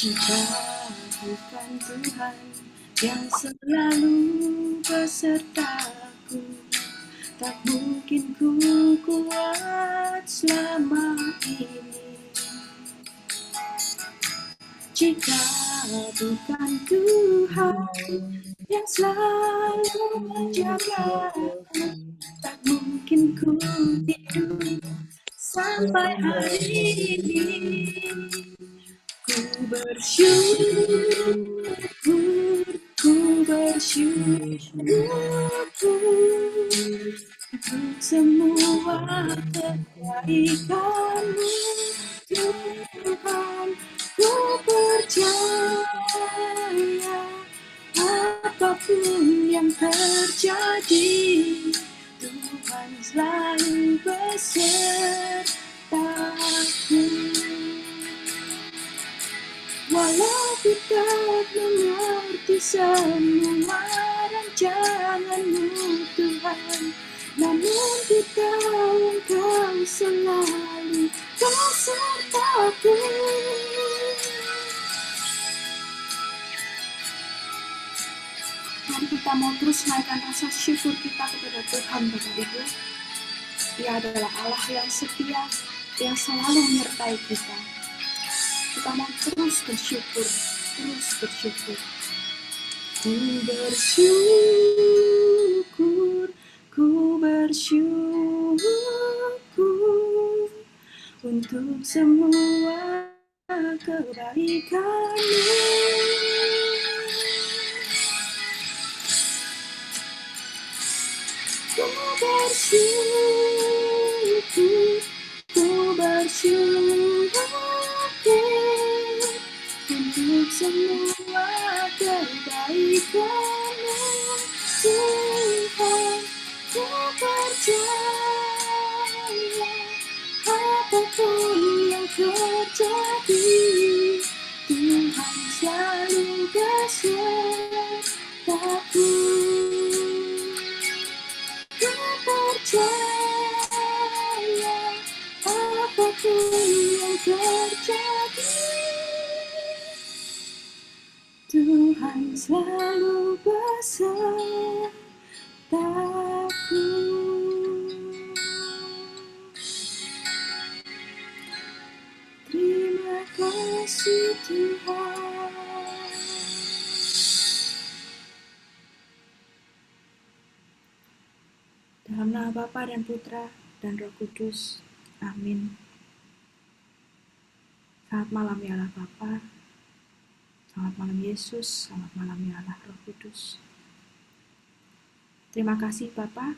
Jika bukan Tuhan yang selalu besertaku, tak mungkin ku kuat selama ini. Jika bukan Tuhan yang selalu menjagaku, tak mungkin ku hidup sampai hari ini. Ku bersyukur, ku bersyukur untuk semua kebaikan-Mu, Tuhan. Ku percaya apapun yang terjadi, Tuhan selalu besertaku. Walau kita mengerti semua rancangan-Mu, Tuhan, namun kita Engkau selalu besertaku. Mari kita mau terus naikkan rasa syukur kita kepada Tuhan, Bapak Ibu. Dia adalah Allah yang setia, yang selalu menyertai kita. Kita mau terus bersyukur, terus bersyukur. Ku bersyukur, ku bersyukur untuk semua kebaikan-Mu. Ku bersyukur, ku bersyukur untuk semua kebaikan-Mu, Tuhan. Ku percaya apapun yang terjadi, Tuhan selalu besertaku. Ku percaya apapun yang terjadi, Tuhan selalu besertaku. Terima kasih Tuhan. Dalam nama Bapa dan Putra dan Roh Kudus. Amin. Selamat malam ya Allah Bapa. Selamat malam Yesus. Selamat malam ya Allah Roh Kudus. Terima kasih Bapa.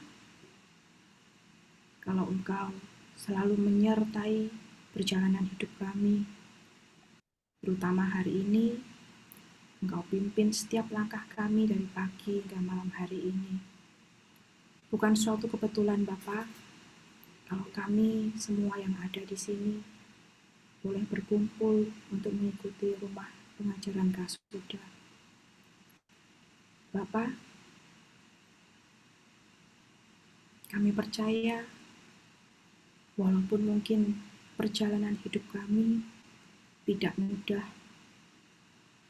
Kalau Engkau selalu menyertai perjalanan hidup kami, terutama hari ini, Engkau pimpin setiap langkah kami dari pagi hingga malam hari ini. Bukan suatu kebetulan Bapa, kalau kami semua yang ada di sini boleh berkumpul untuk mengikuti rumah pengajaran Kasuda. Bapa, kami percaya walaupun mungkin perjalanan hidup kami tidak mudah,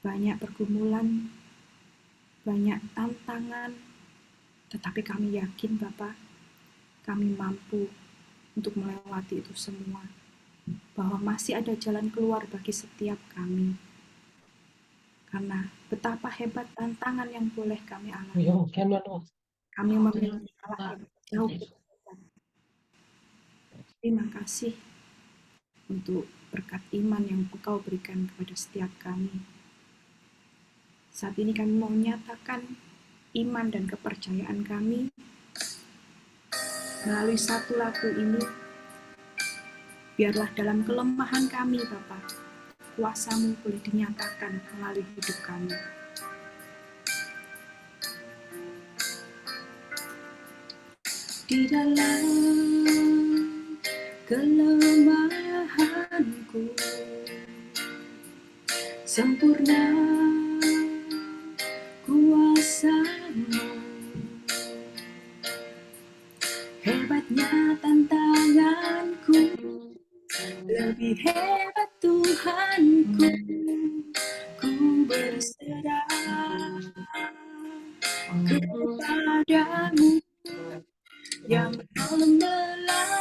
banyak pergumulan, banyak tantangan, tetapi kami yakin Bapa, kami mampu untuk melewati itu semua, bahwa masih ada jalan keluar bagi setiap kami. Karena betapa hebat tantangan yang boleh kami alami. Kami memiliki Allah yang jauh lebih hebat. Terima kasih untuk berkat iman yang Engkau berikan kepada setiap kami. Saat ini kami mau menyatakan iman dan kepercayaan kami melalui satu lagu ini. Biarlah dalam kelemahan kami, Bapa, kuasa-Mu boleh dinyatakan melalui hidup kami. Di dalam kelemahanku, sempurna kuasa-Mu. Hebatnya tantanganku, lebih hebat Tuhanku. padamu yang membelah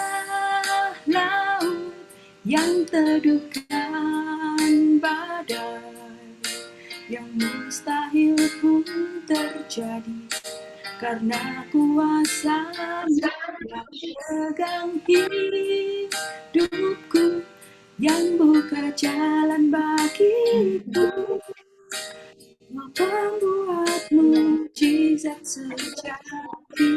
laut, yang teduhkan badai, yang mustahil pun terjadi karena kuasa-Mu yang pegang hidupku, yang buka jalan bagiku. Pembuat mujizat sejati.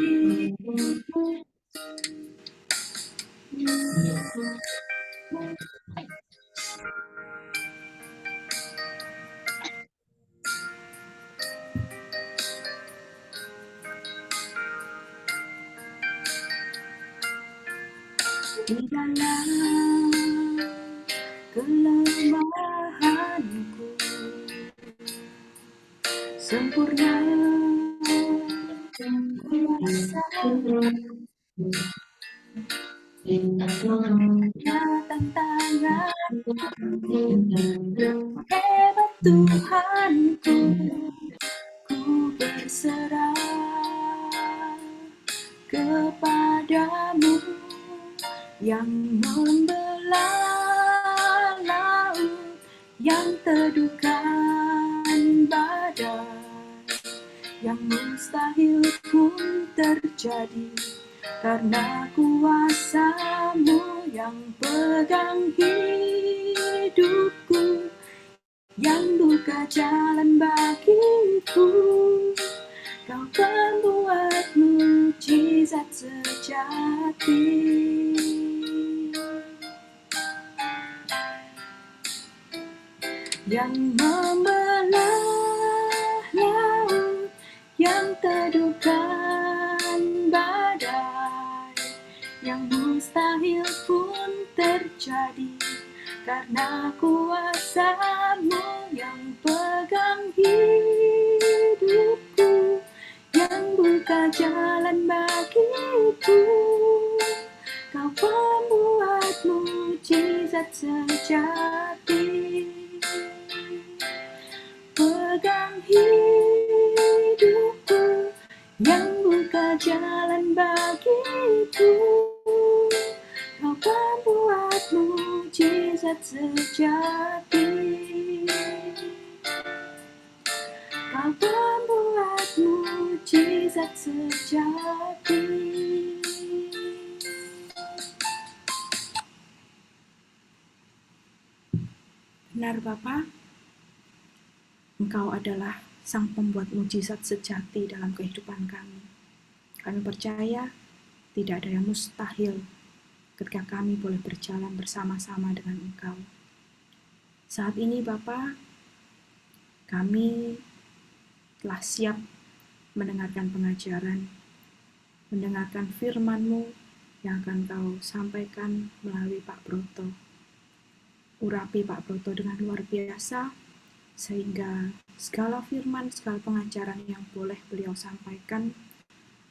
Di dalam kelemahanku sempurna kuasa tantangan hebat Tuhanku, ku berserah kepadamu yang membelah laut, yang teduhkan badai, yang mustahil pun terjadi karena kuasa-Mu yang pegang hidupku, yang buka jalan bagiku. Kau pembuat mujizat sejati. Yang membelah laut, yang teduhkan badai, yang mustahil pun terjadi karena kuasa-Mu yang pegang hidupku, yang buka jalan bagiku. Kau pembuat mujizat sejati. Pegang hidupku, yang buka jalan bagiku. Kau pembuat mujizat sejati. Kau pembuat mujizat sejati. Benar Bapa, Engkau adalah Sang Pembuat mujizat sejati dalam kehidupan kami. Kami percaya tidak ada yang mustahil ketika kami boleh berjalan bersama-sama dengan Engkau. Saat ini Bapa, kami telah siap mendengarkan pengajaran, mendengarkan firman-Mu yang akan Kau sampaikan melalui Pak Broto. Urapi Pak Broto dengan luar biasa, sehingga segala firman, segala pengajaran yang boleh beliau sampaikan,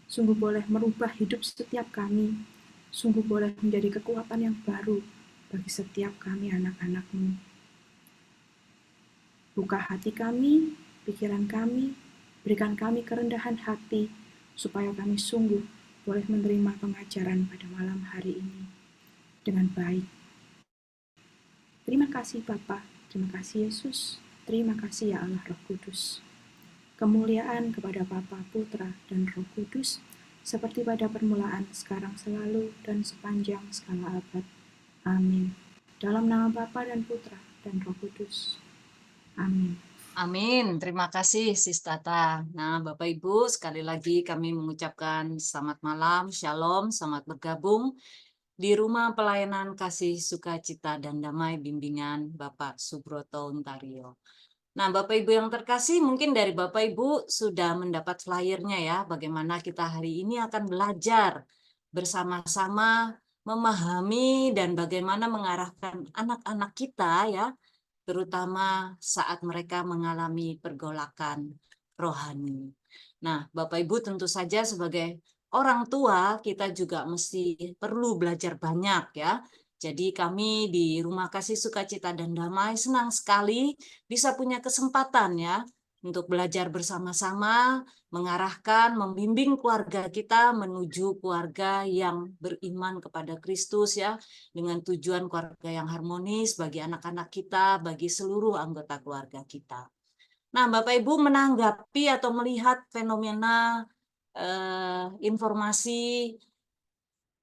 sungguh boleh merubah hidup setiap kami, sungguh boleh menjadi kekuatan yang baru bagi setiap kami anak-anak-Mu. Buka hati kami, pikiran kami, berikan kami kerendahan hati, supaya kami sungguh boleh menerima pengajaran pada malam hari ini dengan baik. Terima kasih Bapa, terima kasih Yesus, terima kasih ya Allah Roh Kudus. Kemuliaan kepada Bapa, Putra, dan Roh Kudus, seperti pada permulaan, sekarang, selalu, dan sepanjang segala abad. Amin. Dalam nama Bapa dan Putra dan Roh Kudus. Amin. Amin. Terima kasih Sis Tata. Nah, Bapak Ibu, sekali lagi kami mengucapkan selamat malam, shalom, selamat bergabung di Rumah Pelayanan Kasih Sukacita dan Damai Bimbingan Bapak Subroto Untario. Nah, Bapak Ibu yang terkasih, mungkin dari Bapak Ibu sudah mendapat flyernya ya, bagaimana kita hari ini akan belajar bersama-sama memahami dan bagaimana mengarahkan anak-anak kita ya, terutama saat mereka mengalami pergolakan rohani. Nah, Bapak Ibu tentu saja sebagai orang tua kita juga mesti perlu belajar banyak ya. Jadi kami di Rumah Kasih Sukacita dan Damai senang sekali bisa punya kesempatan ya untuk belajar bersama-sama, mengarahkan, membimbing keluarga kita menuju keluarga yang beriman kepada Kristus ya, dengan tujuan keluarga yang harmonis bagi anak-anak kita, bagi seluruh anggota keluarga kita. Nah, Bapak Ibu menanggapi atau melihat fenomena informasi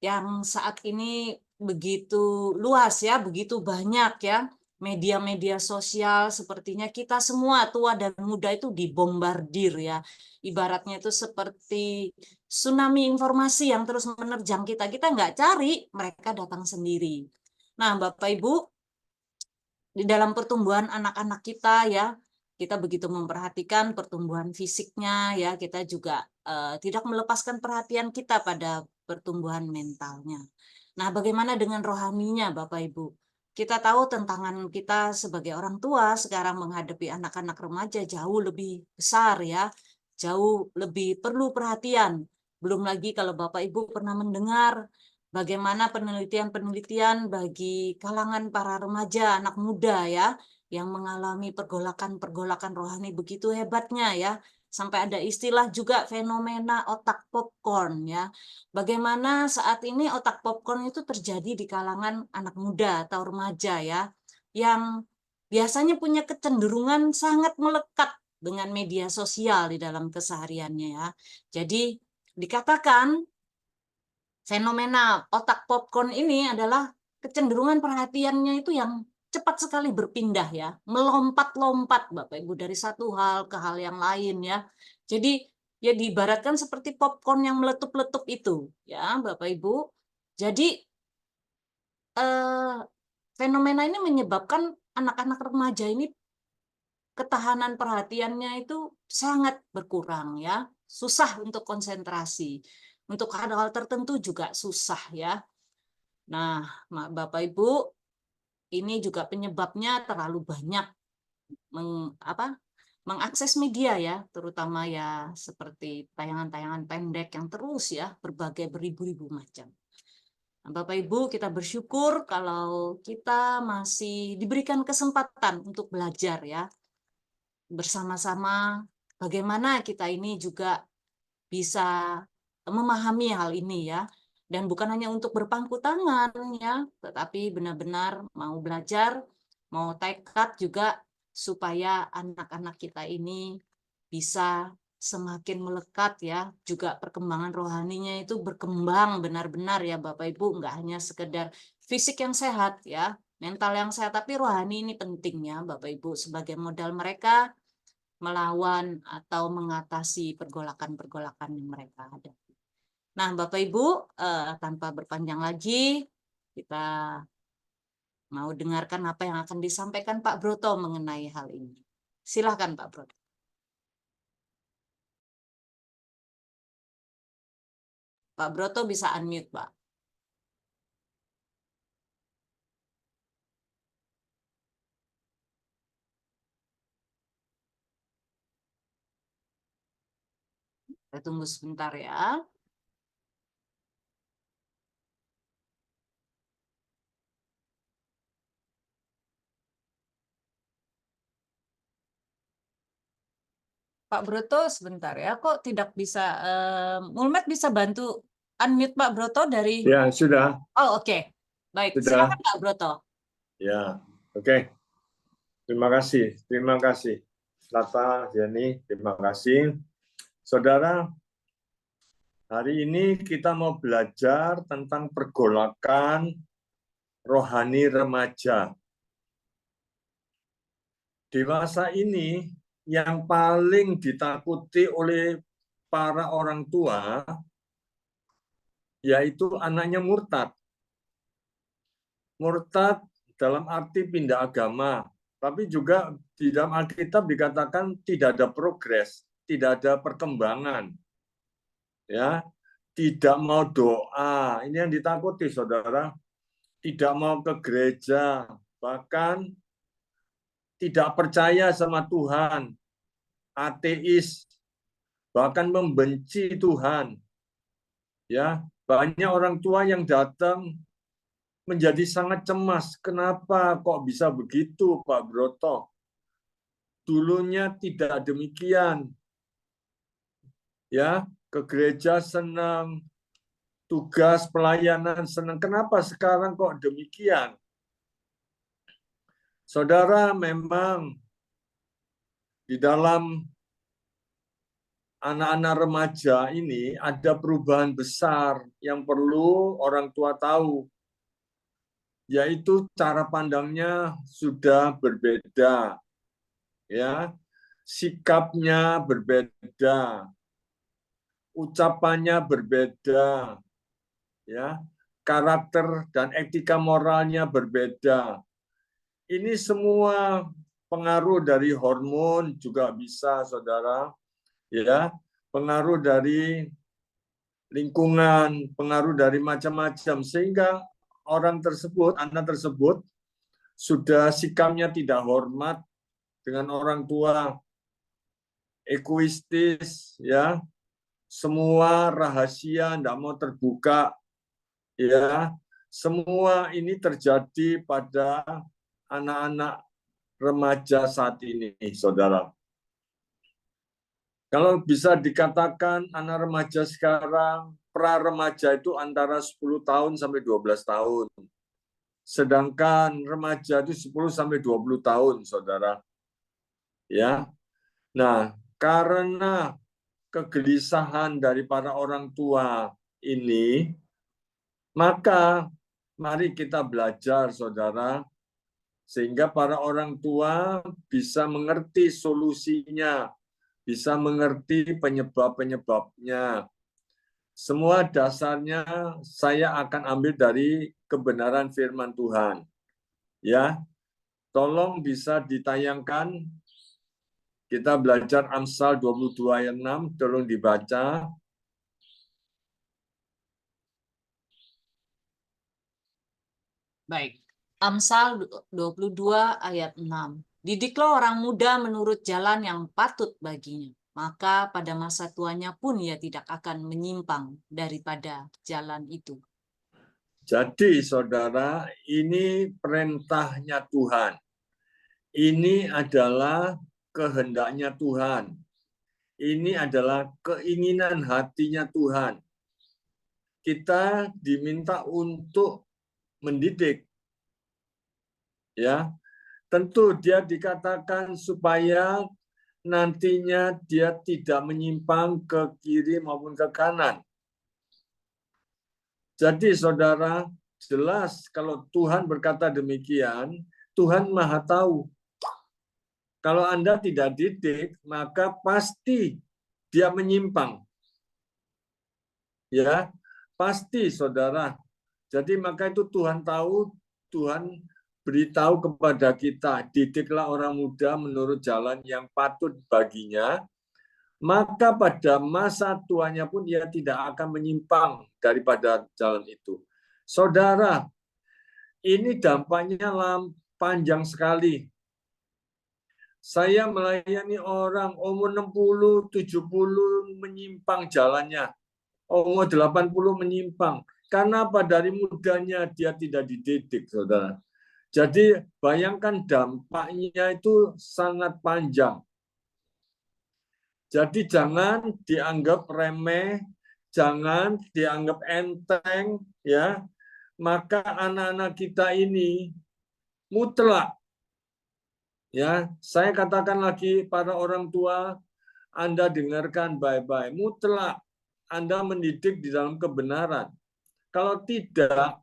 yang saat ini begitu luas ya, begitu banyak ya. Media-media sosial sepertinya kita semua tua dan muda itu dibombardir ya. Ibaratnya itu seperti tsunami informasi yang terus menerjang kita. Kita nggak cari, mereka datang sendiri. Nah, Bapak Ibu, di dalam pertumbuhan anak-anak kita ya, kita begitu memperhatikan pertumbuhan fisiknya ya, kita juga tidak melepaskan perhatian kita pada pertumbuhan mentalnya. Nah, bagaimana dengan rohaninya, Bapak Ibu? Kita tahu tantangan kita sebagai orang tua sekarang menghadapi anak-anak remaja jauh lebih besar ya, jauh lebih perlu perhatian. Belum lagi kalau Bapak Ibu pernah mendengar bagaimana penelitian-penelitian bagi kalangan para remaja, anak muda ya, yang mengalami pergolakan-pergolakan rohani begitu hebatnya ya, sampai ada istilah juga fenomena otak popcorn ya. Bagaimana saat ini otak popcorn itu terjadi di kalangan anak muda atau remaja ya, yang biasanya punya kecenderungan sangat melekat dengan media sosial di dalam kesehariannya ya. Jadi dikatakan fenomena otak popcorn ini adalah kecenderungan perhatiannya itu yang cepat sekali berpindah ya, melompat-lompat Bapak Ibu dari satu hal ke hal yang lain ya. Jadi ya diibaratkan seperti popcorn yang meletup-letup itu ya Bapak Ibu. Jadi eh, fenomena ini menyebabkan anak-anak remaja ini ketahanan perhatiannya itu sangat berkurang ya, susah untuk konsentrasi. Untuk hal-hal tertentu juga susah ya. Nah, Bapak Ibu, ini juga penyebabnya terlalu banyak mengakses media ya, terutama ya seperti tayangan-tayangan pendek yang terus ya berbagai beribu-ribu macam. Nah, Bapak Ibu, kita bersyukur kalau kita masih diberikan kesempatan untuk belajar ya bersama-sama bagaimana kita ini juga bisa memahami hal ini ya. Dan bukan hanya untuk berpangku tangan ya, tetapi benar-benar mau belajar, mau tekad juga supaya anak-anak kita ini bisa semakin melekat ya, juga perkembangan rohaninya itu berkembang benar-benar ya Bapak Ibu, enggak hanya sekedar fisik yang sehat ya, mental yang sehat, tapi rohani ini penting ya Bapak Ibu sebagai modal mereka melawan atau mengatasi pergolakan-pergolakan yang mereka hadapi. Nah, Bapak Ibu, tanpa berpanjang lagi, kita mau dengarkan apa yang akan disampaikan Pak Broto mengenai hal ini. Silakan Pak Broto. Pak Broto bisa unmute, Pak. Kita tunggu sebentar ya. Pak Broto sebentar ya, kok tidak bisa, Mulmet bisa bantu unmute Pak Broto dari... Ya, sudah. Oh, oke. Baik, Sudah. silakan Pak Broto. Ya, oke. Terima kasih. Terima kasih. Lata, Jenny, terima kasih. Saudara, hari ini kita mau belajar tentang pergolakan rohani remaja. Dewasa ini yang paling ditakuti oleh para orang tua yaitu anaknya murtad. Murtad dalam arti pindah agama, tapi juga di dalam Alkitab dikatakan tidak ada progres, tidak ada perkembangan. Ya, tidak mau doa. Ini yang ditakuti, Saudara. Tidak mau ke gereja, bahkan tidak percaya sama Tuhan, ateis, bahkan membenci Tuhan. Ya, banyak orang tua yang datang menjadi sangat cemas. Kenapa kok bisa begitu, Pak Broto? dulunya tidak demikian. Ya, ke gereja senang, tugas pelayanan senang. Kenapa sekarang kok demikian? Saudara, memang di dalam anak-anak remaja ini ada perubahan besar yang perlu orang tua tahu, yaitu cara pandangnya sudah berbeda, ya, sikapnya berbeda, ucapannya berbeda, ya, karakter dan etika moralnya berbeda. Ini semua pengaruh dari hormon juga bisa, saudara, ya, pengaruh dari lingkungan, pengaruh dari macam-macam, sehingga orang tersebut, anak tersebut, sudah sikapnya tidak hormat dengan orang tua, egoistis, ya, semua rahasia tidak mau terbuka, ya, semua ini terjadi pada anak-anak remaja saat ini, saudara. Kalau bisa dikatakan anak remaja sekarang, pra-remaja itu antara 10 tahun sampai 12 tahun. Sedangkan remaja itu 10 sampai 20 tahun, saudara. Ya. Nah, karena kegelisahan dari para orang tua ini, maka mari kita belajar, saudara, sehingga para orang tua bisa mengerti solusinya, bisa mengerti penyebab-penyebabnya. Semua dasarnya saya akan ambil dari kebenaran firman Tuhan. Ya, tolong bisa ditayangkan. Kita belajar Amsal 22 ayat 6, tolong dibaca. Baik, Amsal 22 ayat 6. Didiklah orang muda menurut jalan yang patut baginya, maka pada masa tuanya pun ia tidak akan menyimpang daripada jalan itu. Jadi, saudara, ini perintahnya Tuhan. Ini adalah kehendaknya Tuhan. Ini adalah keinginan hatinya Tuhan. Kita diminta untuk mendidik. Ya, tentu dia dikatakan supaya nantinya dia tidak menyimpang ke kiri maupun ke kanan. Jadi saudara, jelas kalau Tuhan berkata demikian, Tuhan Maha tahu. Kalau Anda tidak didik, maka pasti dia menyimpang. Ya, pasti saudara. Jadi maka itu Tuhan tahu, Tuhan beritahu kepada kita, didiklah orang muda menurut jalan yang patut baginya, maka pada masa tuanya pun ia tidak akan menyimpang daripada jalan itu. Saudara, ini dampaknya panjang sekali. Saya melayani orang umur 60, 70 menyimpang jalannya. Umur 80 menyimpang. Karena apa? Dari mudanya dia tidak dididik, saudara. Jadi bayangkan dampaknya itu sangat panjang. Jadi jangan dianggap remeh, jangan dianggap enteng, ya. Maka anak-anak kita ini mutlak. Ya, saya katakan lagi para orang tua, Anda dengarkan baik-baik. Mutlak Anda mendidik di dalam kebenaran. Kalau tidak,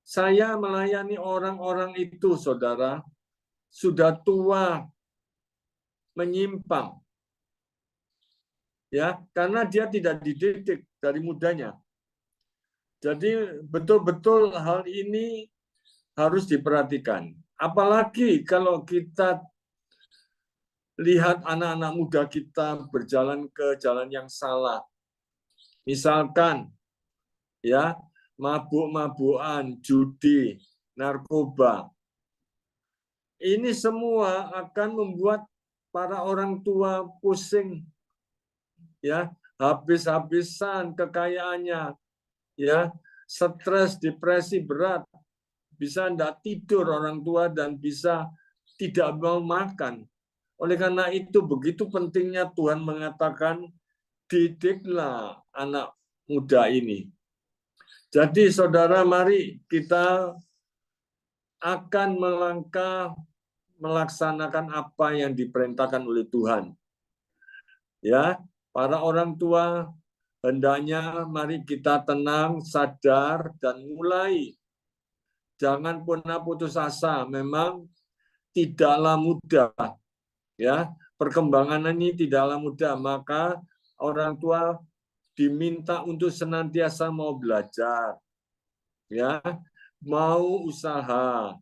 saya melayani orang-orang itu, saudara, sudah tua, menyimpang. Ya, karena dia tidak dididik dari mudanya. Jadi betul-betul hal ini harus diperhatikan. Apalagi kalau kita lihat anak-anak muda kita berjalan ke jalan yang salah. Misalkan, ya, mabuk-mabukan, judi, narkoba. Ini semua akan membuat para orang tua pusing, ya, habis-habisan kekayaannya, ya, stres, depresi berat, bisa tidak tidur orang tua dan bisa tidak mau makan. Oleh karena itu begitu pentingnya Tuhan mengatakan didiklah anak muda ini. Jadi saudara, mari kita akan melangkah melaksanakan apa yang diperintahkan oleh Tuhan. Ya, para orang tua hendaknya mari kita tenang, sadar dan mulai. Jangan pernah putus asa. Memang tidaklah mudah, ya. Perkembangan ini tidaklah mudah, maka orang tua diminta untuk senantiasa mau belajar, ya, mau usaha,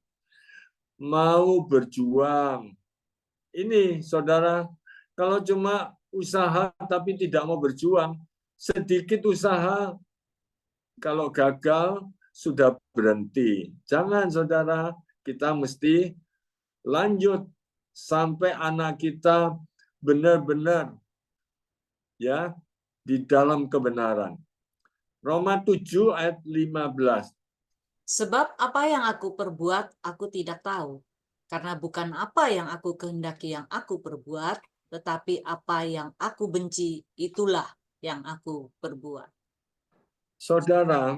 mau berjuang. Ini saudara, kalau cuma usaha tapi tidak mau berjuang, sedikit usaha kalau gagal sudah berhenti. Jangan saudara, kita mesti lanjut sampai anak kita benar-benar ya di dalam kebenaran. Roma 7 ayat 15. Sebab apa yang aku perbuat, aku tidak tahu. Karena bukan apa yang aku kehendaki yang aku perbuat, tetapi apa yang aku benci, itulah yang aku perbuat. Saudara,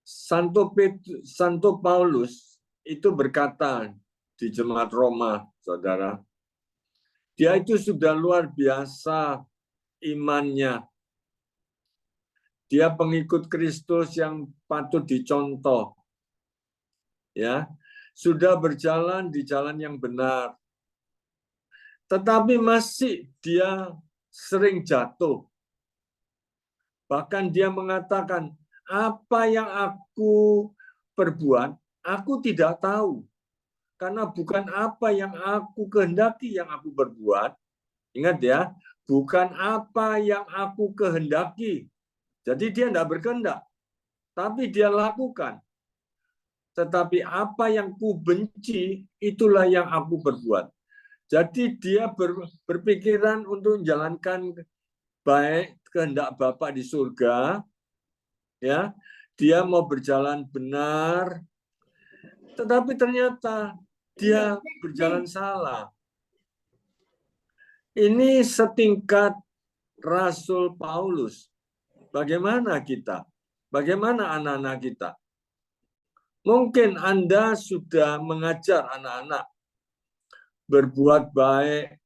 Santo Paulus itu berkata di jemaat Roma, saudara, dia itu sudah luar biasa imannya. Dia pengikut Kristus yang patut dicontoh. Ya, sudah berjalan di jalan yang benar. Tetapi masih dia sering jatuh. Bahkan dia mengatakan, apa yang aku perbuat, aku tidak tahu. Karena bukan apa yang aku kehendaki yang aku berbuat. Ingat ya, bukan apa yang aku kehendaki. Jadi dia tidak berkehendak, tapi dia lakukan. Tetapi apa yang ku benci, itulah yang aku berbuat. Jadi dia berpikiran untuk menjalankan baik kehendak Bapa di surga, ya. Dia mau berjalan benar, tetapi ternyata dia berjalan salah. Ini setingkat Rasul Paulus. Bagaimana kita? Bagaimana anak-anak kita? Mungkin Anda sudah mengajar anak-anak berbuat baik,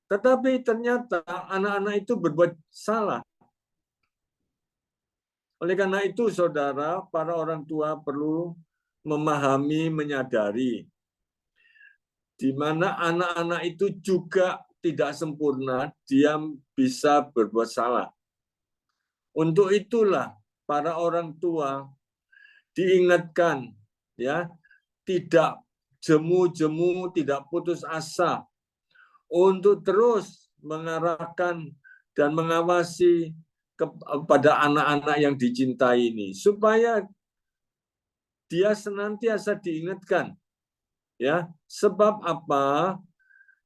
tetapi ternyata anak-anak itu berbuat salah. Oleh karena itu, saudara, para orang tua perlu memahami, menyadari, di mana anak-anak itu juga tidak sempurna, dia bisa berbuat salah. Untuk itulah para orang tua diingatkan, ya, tidak jemu-jemu, tidak putus asa untuk terus mengarahkan dan mengawasi kepada anak-anak yang dicintai ini, supaya dia senantiasa diingatkan, ya. Sebab apa?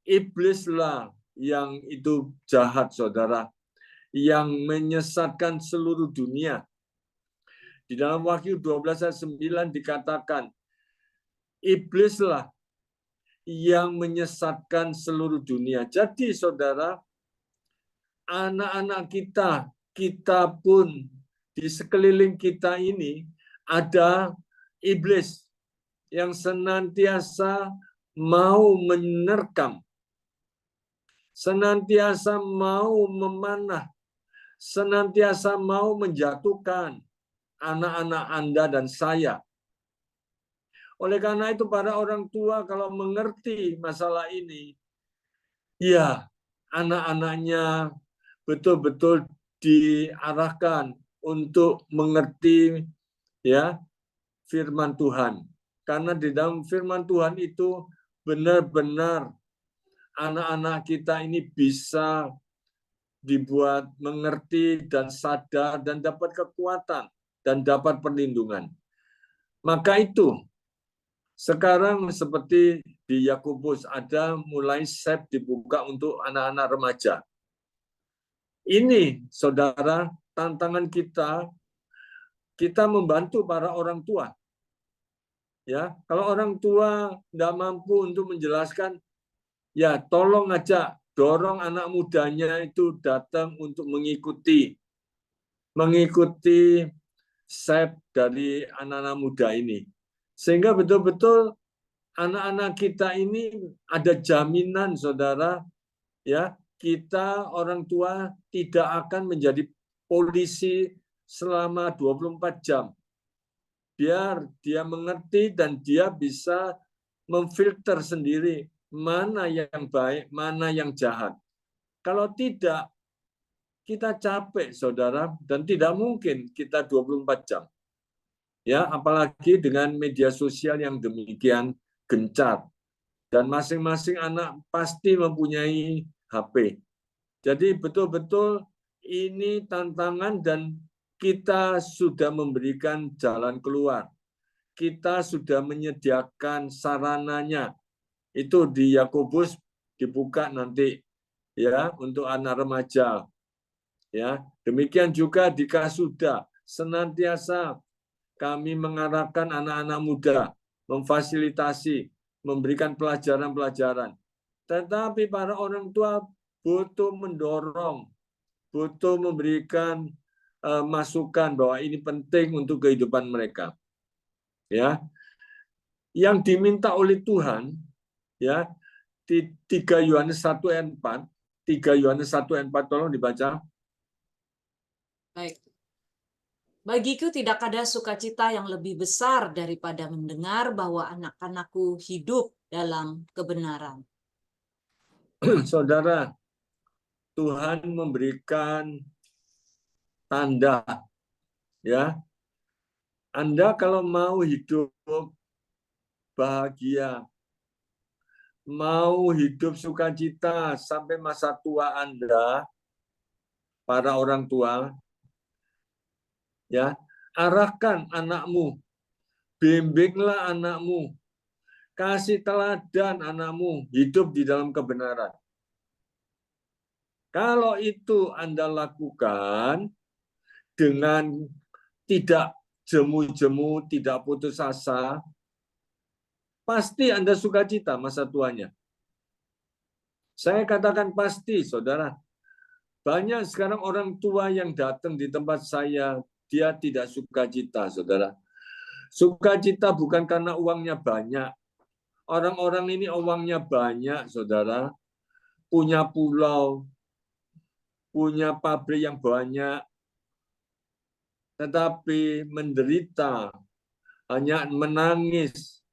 Iblislah yang itu jahat, saudara, yang menyesatkan seluruh dunia. Di dalam Wahyu 12 ayat 9 dikatakan, iblislah yang menyesatkan seluruh dunia. Jadi saudara, anak-anak kita pun di sekeliling kita ini ada iblis yang senantiasa mau menerkam, senantiasa mau memanah, senantiasa mau menjatuhkan anak-anak Anda dan saya. Oleh karena itu para orang tua kalau mengerti masalah ini, ya anak-anaknya betul-betul diarahkan untuk mengerti ya firman Tuhan. Karena di dalam firman Tuhan itu benar-benar anak-anak kita ini bisa dibuat mengerti dan sadar dan dapat kekuatan dan dapat perlindungan. Maka itu sekarang seperti di Yakobus ada mulai SEP dibuka untuk anak-anak remaja. Ini saudara tantangan kita membantu para orang tua. Ya, kalau orang tua tidak mampu untuk menjelaskan, ya tolong aja dorong anak mudanya itu datang untuk mengikuti SEP dari anak-anak muda ini. Sehingga betul-betul anak-anak kita ini ada jaminan, saudara, ya, kita orang tua tidak akan menjadi polisi selama 24 jam. Biar dia mengerti dan dia bisa memfilter sendiri mana yang baik, mana yang jahat. Kalau tidak, kita capek, saudara, dan tidak mungkin kita 24 jam. Ya, apalagi dengan media sosial yang demikian gencar. Dan masing-masing anak pasti mempunyai HP. Jadi betul-betul ini tantangan dan kita sudah memberikan jalan keluar. Kita sudah menyediakan sarananya. Itu di Yakobus dibuka nanti ya untuk anak remaja. Ya, demikian juga di Kasuda senantiasa kami mengarahkan anak-anak muda, memfasilitasi, memberikan pelajaran-pelajaran. Tetapi para orang tua butuh mendorong, butuh memberikan masukan bahwa ini penting untuk kehidupan mereka. Ya, yang diminta oleh Tuhan, ya, di 3 Yohanes 1 ayat 4, 3 Yohanes 1 ayat 4, tolong dibaca. Baik. Bagiku tidak ada sukacita yang lebih besar daripada mendengar bahwa anak-anakku hidup dalam kebenaran. Saudara, Tuhan memberikan tanda, ya. Anda kalau mau hidup bahagia, mau hidup sukacita sampai masa tua Anda, para orang tua, ya, arahkan anakmu, bimbinglah anakmu, kasih teladan anakmu hidup di dalam kebenaran. Kalau itu Anda lakukan dengan tidak jemu-jemu, tidak putus asa, pasti Anda sukacita masa tuanya. Saya katakan pasti, saudara. Banyak sekarang orang tua yang datang di tempat saya, dia tidak sukacita, saudara. Sukacita bukan karena uangnya banyak. Orang-orang ini uangnya banyak, saudara. Punya pulau, punya pabrik yang banyak, tetapi menderita, hanya menangis.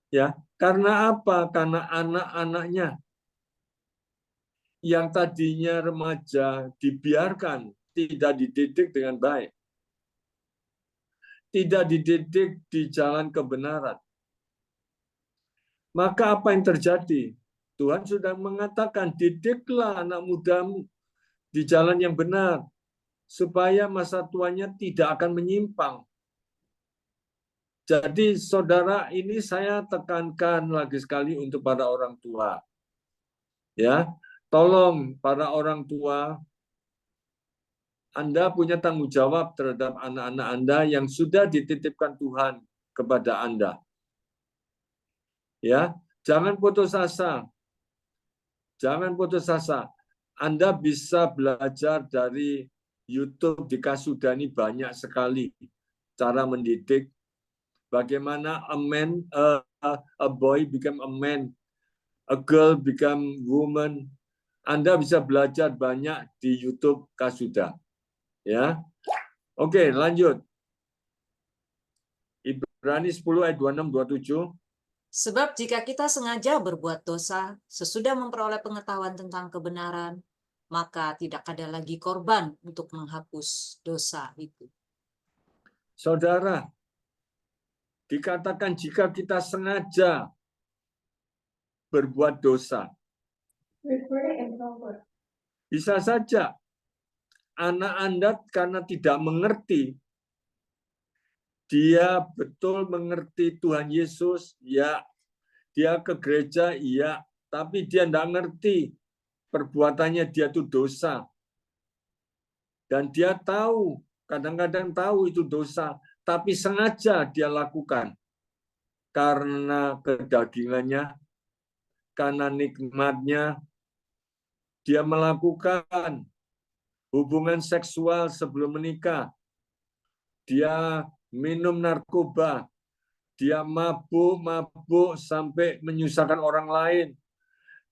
Ya, karena apa? Karena anak-anaknya yang tadinya remaja dibiarkan, tidak dididik dengan baik. Tidak dididik di jalan kebenaran. Maka apa yang terjadi? Tuhan sudah mengatakan, didiklah anak mudamu di jalan yang benar, supaya masa tuanya tidak akan menyimpang. Jadi saudara, ini saya tekankan lagi sekali untuk para orang tua. Ya, tolong para orang tua, Anda punya tanggung jawab terhadap anak-anak Anda yang sudah dititipkan Tuhan kepada Anda. Ya, jangan putus asa. Jangan putus asa. Anda bisa belajar dari YouTube di Kasuda ini banyak sekali cara mendidik. Bagaimana a boy become a man, a girl become woman. Anda bisa belajar banyak di YouTube Kasuda. Ya. Oke, lanjut. Ibrani 10 ayat 26-27. Sebab jika kita sengaja berbuat dosa, sesudah memperoleh pengetahuan tentang kebenaran, maka tidak ada lagi korban untuk menghapus dosa itu. Saudara, dikatakan jika kita sengaja berbuat dosa, bisa saja anak Anda karena tidak mengerti, dia betul mengerti Tuhan Yesus, ya, dia ke gereja, iya, tapi dia tidak ngerti perbuatannya dia itu dosa. Dan dia tahu, kadang-kadang tahu itu dosa, tapi sengaja dia lakukan karena kedagingannya, karena nikmatnya, dia melakukan hubungan seksual sebelum menikah, dia minum narkoba, dia mabuk sampai menyusahkan orang lain.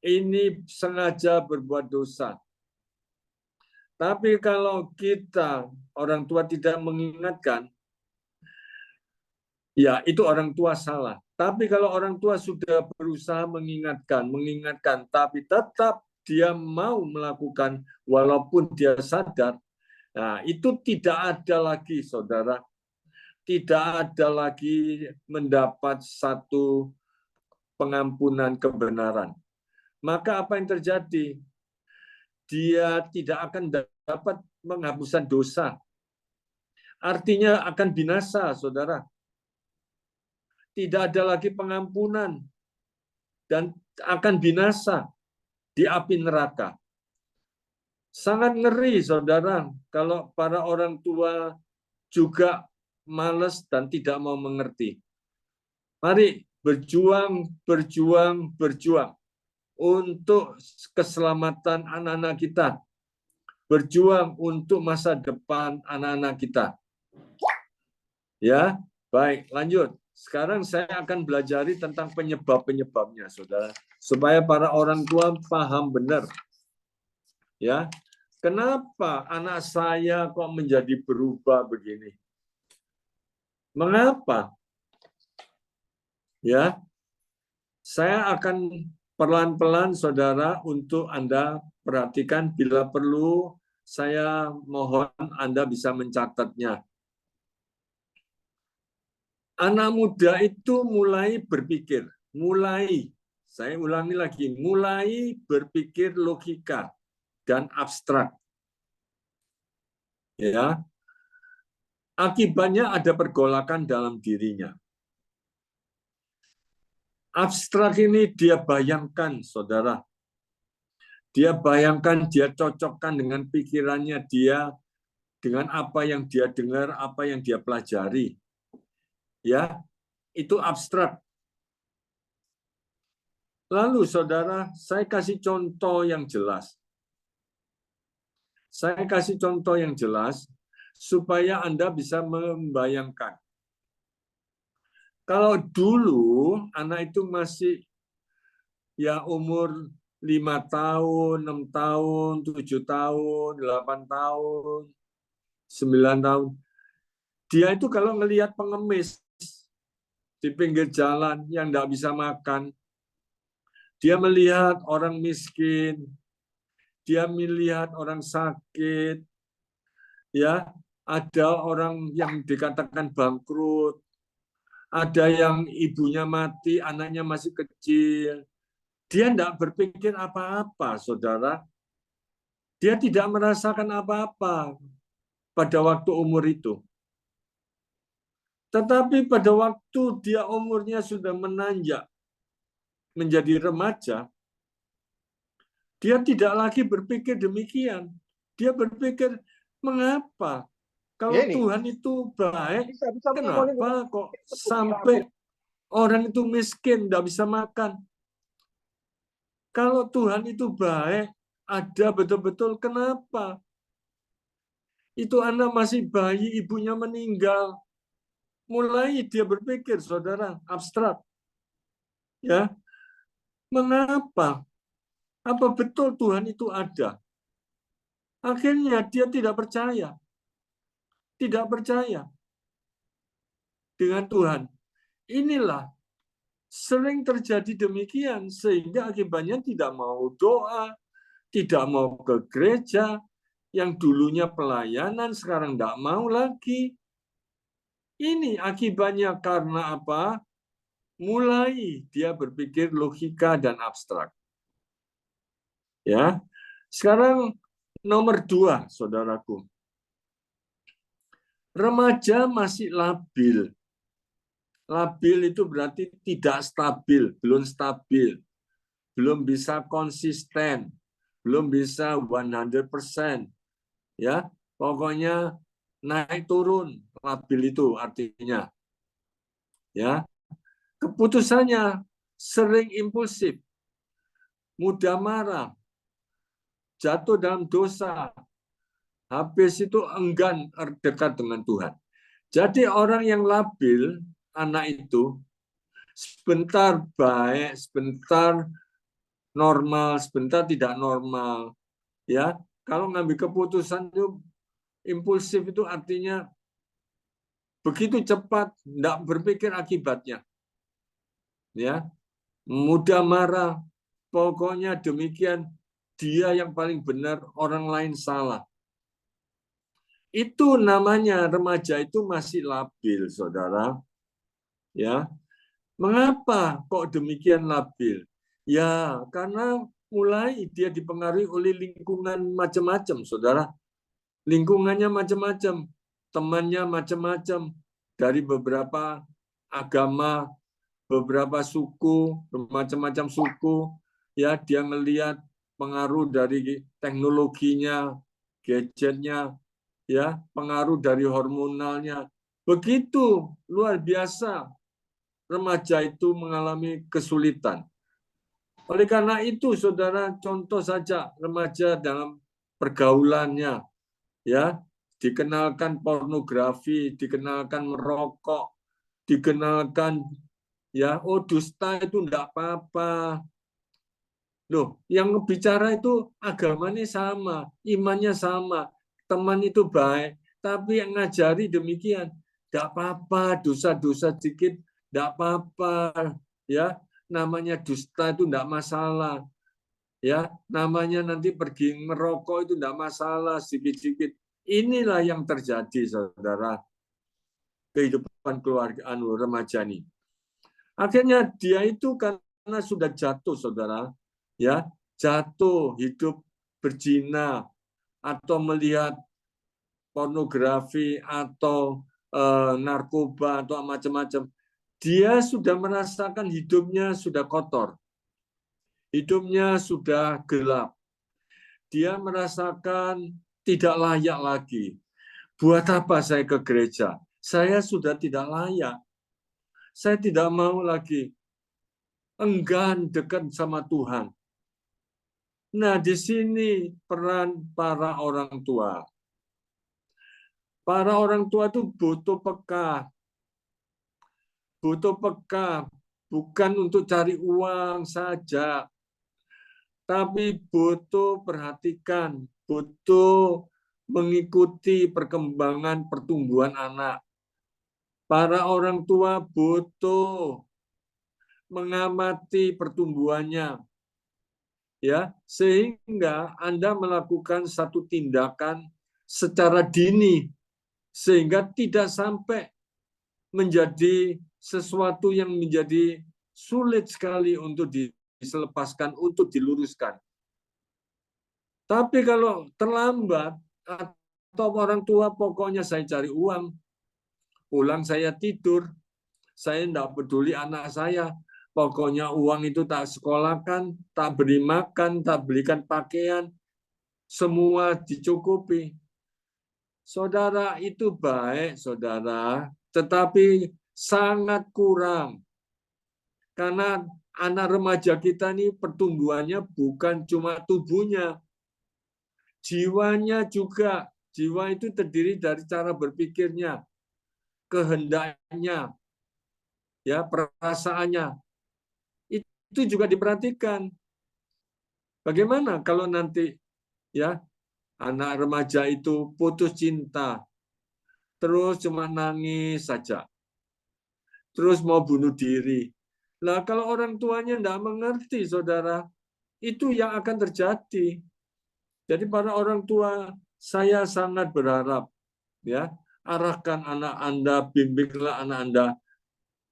Ini sengaja berbuat dosa. Tapi kalau kita, orang tua tidak mengingatkan, ya itu orang tua salah. Tapi kalau orang tua sudah berusaha mengingatkan, tapi tetap dia mau melakukan walaupun dia sadar, nah itu tidak ada lagi, saudara. Tidak ada lagi mendapat satu pengampunan kebenaran. Maka apa yang terjadi? Dia tidak akan dapat penghapusan dosa. Artinya akan binasa, saudara. Tidak ada lagi pengampunan dan akan binasa di api neraka. Sangat ngeri, saudara, kalau para orang tua juga malas dan tidak mau mengerti. Mari berjuang untuk keselamatan anak-anak kita. Berjuang untuk masa depan anak-anak kita. Ya, baik, lanjut. Sekarang saya akan belajari tentang penyebab-penyebabnya, saudara, supaya para orang tua paham benar. Ya, kenapa anak saya kok menjadi berubah begini? Mengapa? Ya, saya akan pelan-pelan, saudara, untuk Anda perhatikan. Bila perlu, saya mohon Anda bisa mencatatnya. Anak muda itu mulai berpikir, saya ulangi lagi, mulai berpikir logika dan abstrak. Ya, akibatnya ada pergolakan dalam dirinya. Abstrak ini dia bayangkan, saudara. Dia bayangkan, dia cocokkan dengan pikirannya dia, dengan apa yang dia dengar, apa yang dia pelajari. Ya, itu abstrak. Lalu, saudara, saya kasih contoh yang jelas. Saya kasih contoh yang jelas supaya Anda bisa membayangkan. Kalau dulu anak itu masih ya umur 5 tahun, 6 tahun, 7 tahun, 8 tahun, 9 tahun. Dia itu kalau melihat pengemis di pinggir jalan yang tidak bisa makan, dia melihat orang miskin, dia melihat orang sakit, ya, ada orang yang dikatakan bangkrut, ada yang ibunya mati, anaknya masih kecil. Dia tidak berpikir apa-apa, saudara. Dia tidak merasakan apa-apa pada waktu umur itu. Tetapi pada waktu dia umurnya sudah menanjak menjadi remaja, dia tidak lagi berpikir demikian. Dia berpikir, mengapa? Kalau Tuhan itu baik, kenapa kok sampai orang itu miskin, tidak bisa makan? Kalau Tuhan itu baik, ada betul-betul, kenapa? Itu anak masih bayi, ibunya meninggal. Mulai dia berpikir, saudara, abstrak. Ya, mengapa? Apa betul Tuhan itu ada? Akhirnya dia tidak percaya dengan Tuhan. Inilah sering terjadi demikian, sehingga akibatnya tidak mau doa, tidak mau ke gereja, yang dulunya pelayanan sekarang tidak mau lagi. Ini akibatnya karena apa? Mulai dia berpikir logika dan abstrak. Ya, sekarang nomor 2, saudaraku. Remaja masih labil. Labil itu berarti tidak stabil, belum stabil, belum bisa konsisten, belum bisa 100%. Ya, pokoknya naik turun, labil itu artinya. Ya, keputusannya sering impulsif, mudah marah, jatuh dalam dosa, habis itu enggan dekat dengan Tuhan. Jadi orang yang labil, anak itu, sebentar baik, sebentar normal, sebentar tidak normal. Ya, kalau ngambil keputusan itu impulsif itu artinya begitu cepat, tidak berpikir akibatnya. Ya, mudah marah, pokoknya demikian, dia yang paling benar, orang lain salah. Itu namanya remaja itu masih labil, saudara. Ya, mengapa kok demikian labil? Ya, karena mulai dia dipengaruhi oleh lingkungan macam-macam, saudara. Lingkungannya macam-macam, temannya macam-macam, dari beberapa agama, beberapa suku, macam-macam suku. Ya, dia melihat pengaruh dari teknologinya, gadgetnya, ya, pengaruh dari hormonalnya. Begitu luar biasa remaja itu mengalami kesulitan. Oleh karena itu, saudara, contoh saja remaja dalam pergaulannya, ya, dikenalkan pornografi, dikenalkan merokok, dikenalkan, ya, oh dusta itu enggak apa-apa. Loh, yang bicara itu agamanya sama, imannya sama, teman itu baik, tapi yang ngajari demikian, enggak apa-apa, dosa-dosa sedikit, enggak apa-apa, ya, namanya dusta itu enggak masalah, ya, namanya nanti pergi merokok itu enggak masalah, sedikit-sedikit. Inilah yang terjadi, saudara, kehidupan keluarga remaja ini. Akhirnya dia itu karena sudah jatuh, saudara, ya, jatuh hidup berzina atau melihat pornografi atau narkoba atau macam-macam, dia sudah merasakan hidupnya sudah kotor, hidupnya sudah gelap, dia merasakan tidak layak lagi. Buat apa saya ke gereja? Saya sudah tidak layak. Saya tidak mau lagi, enggan dekat sama Tuhan. Nah, di sini peran para orang tua. Para orang tua itu butuh peka. Butuh peka, bukan untuk cari uang saja, tapi butuh perhatikan, butuh mengikuti perkembangan pertumbuhan anak. Para orang tua butuh mengamati pertumbuhannya, ya, sehingga Anda melakukan satu tindakan secara dini sehingga tidak sampai menjadi sesuatu yang menjadi sulit sekali untuk diselepaskan, untuk diluruskan. Tapi kalau terlambat atau orang tua pokoknya saya cari uang, pulang saya tidur, saya tidak peduli anak saya, pokoknya uang itu tak sekolahkan, tak beri makan, tak belikan pakaian, semua dicukupi. Saudara, itu baik, saudara, tetapi sangat kurang. Karena anak remaja kita ini pertumbuhannya bukan cuma tubuhnya, jiwanya juga. Jiwa itu terdiri dari cara berpikirnya, kehendaknya, ya, perasaannya. Itu juga diperhatikan. Bagaimana kalau nanti, ya, anak remaja itu putus cinta, terus cuma nangis saja, terus mau bunuh diri. Nah, kalau orang tuanya tidak mengerti, saudara, itu yang akan terjadi. Jadi para orang tua, saya sangat berharap, ya, arahkan anak Anda, bimbinglah anak Anda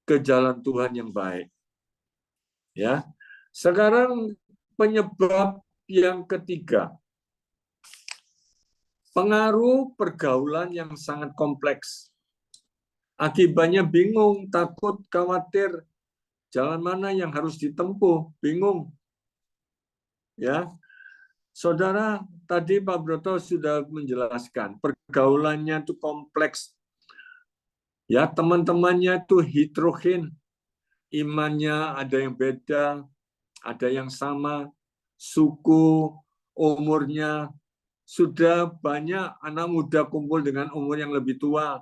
ke jalan Tuhan yang baik. Ya. Sekarang penyebab yang ketiga, pengaruh pergaulan yang sangat kompleks. Akibatnya bingung, takut, khawatir, jalan mana yang harus ditempuh, bingung. Ya, saudara, tadi Pak Broto sudah menjelaskan pergaulannya itu kompleks, Ya, teman-temannya itu heterogen, imannya ada yang beda, ada yang sama, suku, umurnya, sudah banyak anak muda kumpul dengan umur yang lebih tua,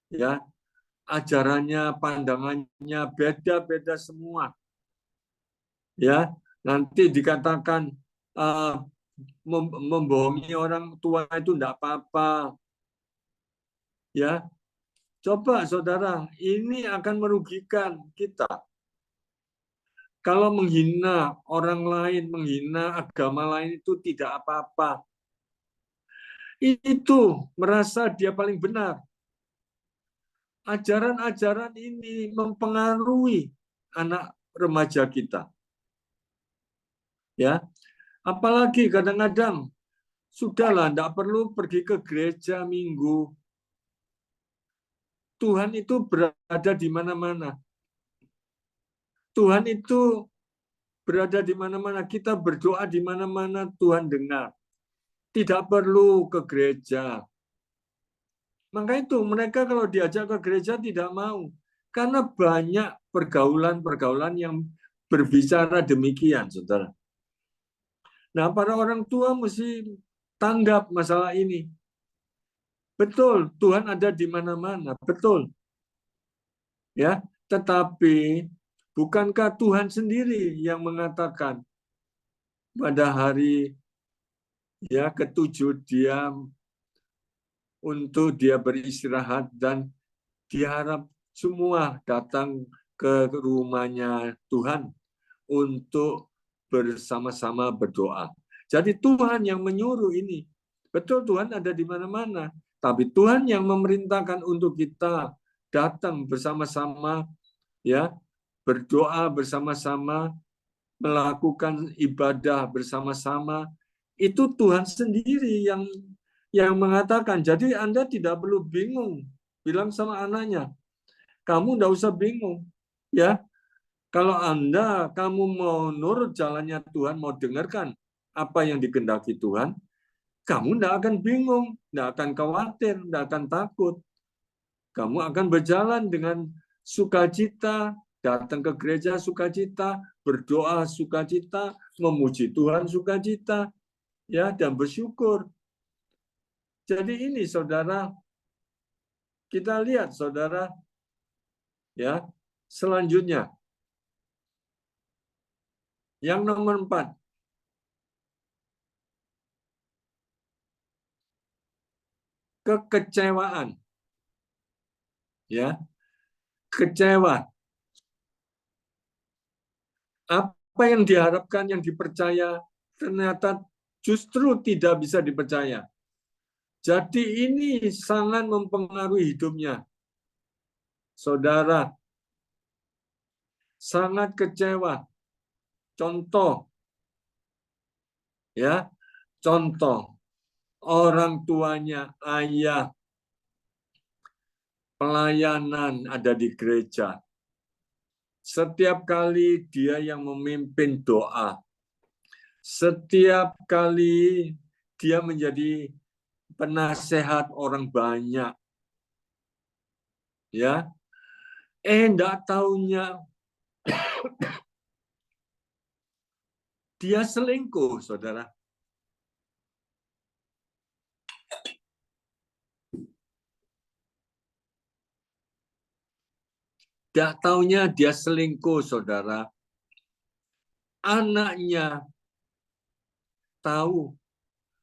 ya, ajarannya, pandangannya beda-beda semua, ya. Nanti dikatakan membohongi orang tua itu tidak apa-apa, ya. Coba saudara, ini akan merugikan kita. Kalau menghina orang lain, menghina agama lain itu tidak apa-apa. Itu merasa dia paling benar. Ajaran-ajaran ini mempengaruhi anak remaja kita. Ya, apalagi kadang-kadang sudahlah, tidak perlu pergi ke gereja minggu. Tuhan itu berada di mana-mana. Tuhan itu berada di mana-mana. Kita berdoa di mana-mana, Tuhan dengar. Tidak perlu ke gereja. Maka itu mereka kalau diajak ke gereja tidak mau. Karena banyak pergaulan-pergaulan yang berbicara demikian, saudara. Nah, para orang tua mesti tanggap masalah ini. Betul, Tuhan ada di mana-mana, betul. Ya, tetapi bukankah Tuhan sendiri yang mengatakan pada hari ya ketujuh dia untuk dia beristirahat dan diharap semua datang ke rumahnya Tuhan untuk bersama-sama berdoa. Jadi Tuhan yang menyuruh ini. Betul, Tuhan ada di mana-mana, tapi Tuhan yang memerintahkan untuk kita datang bersama-sama, ya, berdoa bersama-sama, melakukan ibadah bersama-sama. Itu Tuhan sendiri yang mengatakan. Jadi Anda tidak perlu bingung. Bilang sama anaknya, kamu tidak usah bingung, ya. Kalau kamu mau nurut jalannya Tuhan, mau dengarkan apa yang dikehendaki Tuhan, kamu tidak akan bingung, tidak akan khawatir, tidak akan takut. Kamu akan berjalan dengan sukacita, datang ke gereja sukacita, berdoa sukacita, memuji Tuhan sukacita, ya, dan bersyukur. Jadi ini saudara, kita lihat saudara, ya, selanjutnya. Yang nomor 4. Kekecewaan. Ya, kecewa. Apa yang diharapkan, yang dipercaya, ternyata justru tidak bisa dipercaya. Jadi ini sangat mempengaruhi hidupnya. Saudara, sangat kecewa. Contoh, ya, contoh, orang tuanya, ayah, pelayanan ada di gereja. Setiap kali dia yang memimpin doa, setiap kali dia menjadi penasehat orang banyak, ya, enggak taunya dia selingkuh, saudara. Enggak taunya dia selingkuh, saudara. Anaknya tahu,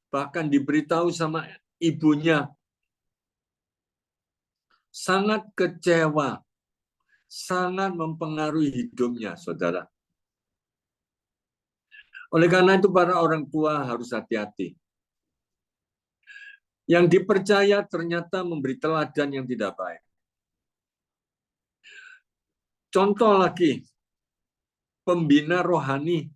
bahkan diberitahu sama ibunya. Sangat kecewa, sangat mempengaruhi hidupnya, saudara. Oleh karena itu para orang tua harus hati-hati. Yang dipercaya ternyata memberi teladan yang tidak baik. Contoh lagi, pembina rohani.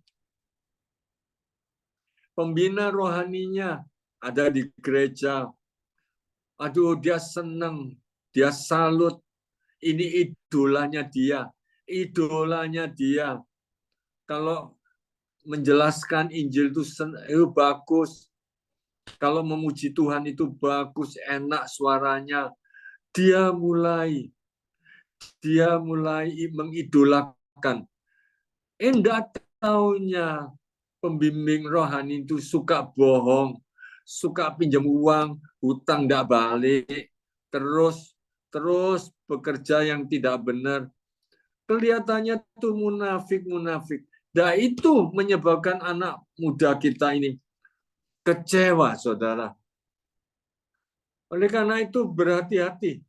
Pembina rohaninya ada di gereja. Aduh, dia senang, dia salut. Ini idolanya dia. Idolanya dia. Kalau menjelaskan Injil itu bagus. Kalau memuji Tuhan itu bagus, enak suaranya. Dia mulai dia mulai mengidolakan. Enggak taunya pembimbing rohani itu suka bohong, suka pinjam uang, hutang enggak balik, terus bekerja yang tidak benar. Kelihatannya tuh munafik. Dan itu menyebabkan anak muda kita ini kecewa, saudara. Oleh karena itu berhati-hati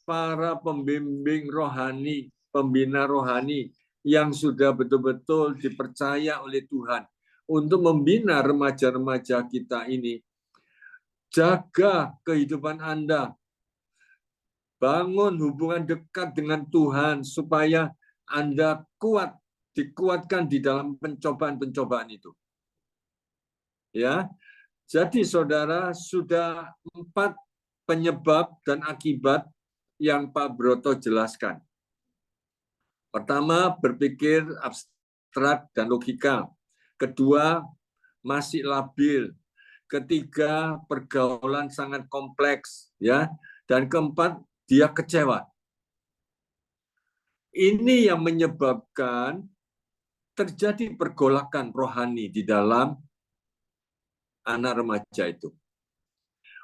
para pembimbing rohani, pembina rohani yang sudah betul-betul dipercaya oleh Tuhan untuk membina remaja-remaja kita ini. Jaga kehidupan Anda. Bangun hubungan dekat dengan Tuhan supaya Anda kuat, dikuatkan di dalam pencobaan-pencobaan itu. Ya. Jadi saudara, sudah 4 penyebab dan akibat yang Pak Broto jelaskan. Pertama, berpikir abstrak dan logika. Kedua, masih labil. Ketiga, pergaulan sangat kompleks, ya. Dan keempat, dia kecewa. Ini yang menyebabkan terjadi pergolakan rohani di dalam anak remaja itu.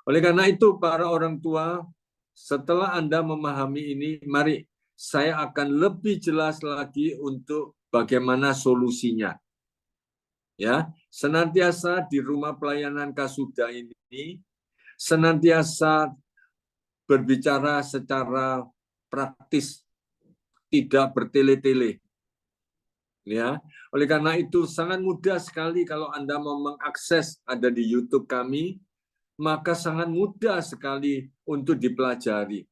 Oleh karena itu, para orang tua, setelah Anda memahami ini, mari saya akan lebih jelas lagi untuk bagaimana solusinya. Ya, senantiasa di rumah pelayanan Kasuda ini senantiasa berbicara secara praktis, tidak bertele-tele. Ya, oleh karena itu sangat mudah sekali kalau Anda mau mengakses, ada di YouTube kami, maka sangat mudah sekali untuk dipelajari.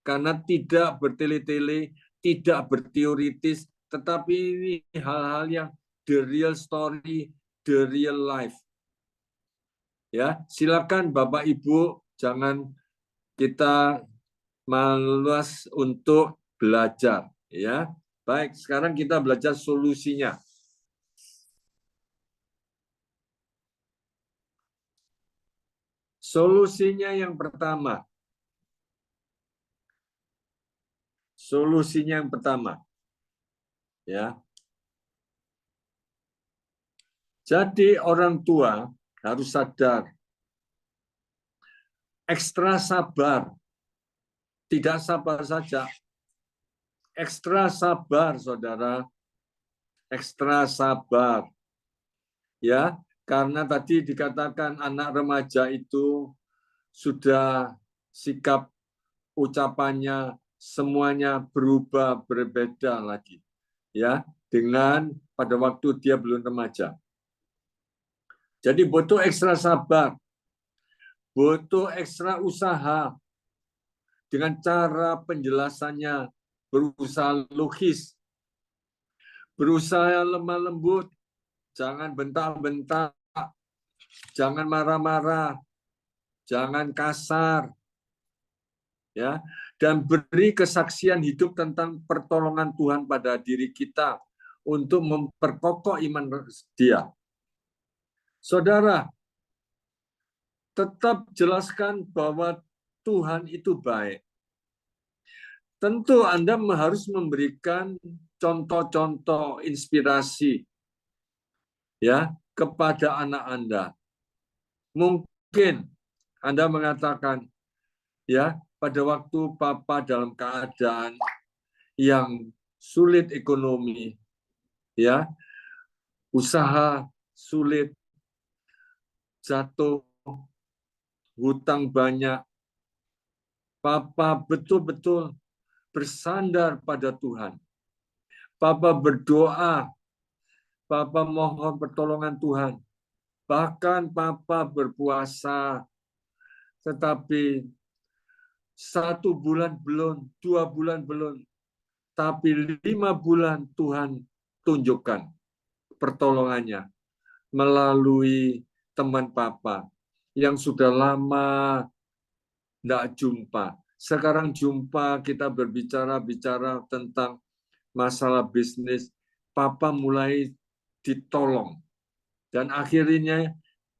Karena tidak bertele-tele, tidak berteoritis, tetapi ini hal-hal yang the real story, the real life. Ya, silakan Bapak Ibu, jangan kita malas untuk belajar, ya. Baik, sekarang kita belajar solusinya. Solusinya yang pertama. Solusinya yang pertama. Ya. Jadi orang tua harus sadar. Ekstra sabar. Tidak sabar saja. Ekstra sabar, saudara. Ekstra sabar. Ya, karena tadi dikatakan anak remaja itu sudah sikap ucapannya semuanya berubah, berbeda lagi. Ya, dengan pada waktu dia belum remaja. Jadi butuh ekstra sabar. Butuh ekstra usaha. Dengan cara penjelasannya berusaha logis. Berusaha lemah lembut. Jangan bentak-bentak. Jangan marah-marah. Jangan kasar. Ya, dan beri kesaksian hidup tentang pertolongan Tuhan pada diri kita untuk memperkokoh iman dia. Saudara, tetap jelaskan bahwa Tuhan itu baik. Tentu Anda harus memberikan contoh-contoh inspirasi ya kepada anak Anda. Mungkin Anda mengatakan, ya, pada waktu Papa dalam keadaan yang sulit ekonomi, ya, usaha sulit, jatuh, hutang banyak, Papa betul-betul bersandar pada Tuhan. Papa berdoa, Papa mohon pertolongan Tuhan. Bahkan Papa berpuasa, tetapi 1 bulan belum, 2 bulan belum, tapi 5 bulan Tuhan tunjukkan pertolongannya melalui teman Papa yang sudah lama tidak jumpa. Sekarang jumpa, kita berbicara tentang masalah bisnis. Papa mulai ditolong. Dan akhirnya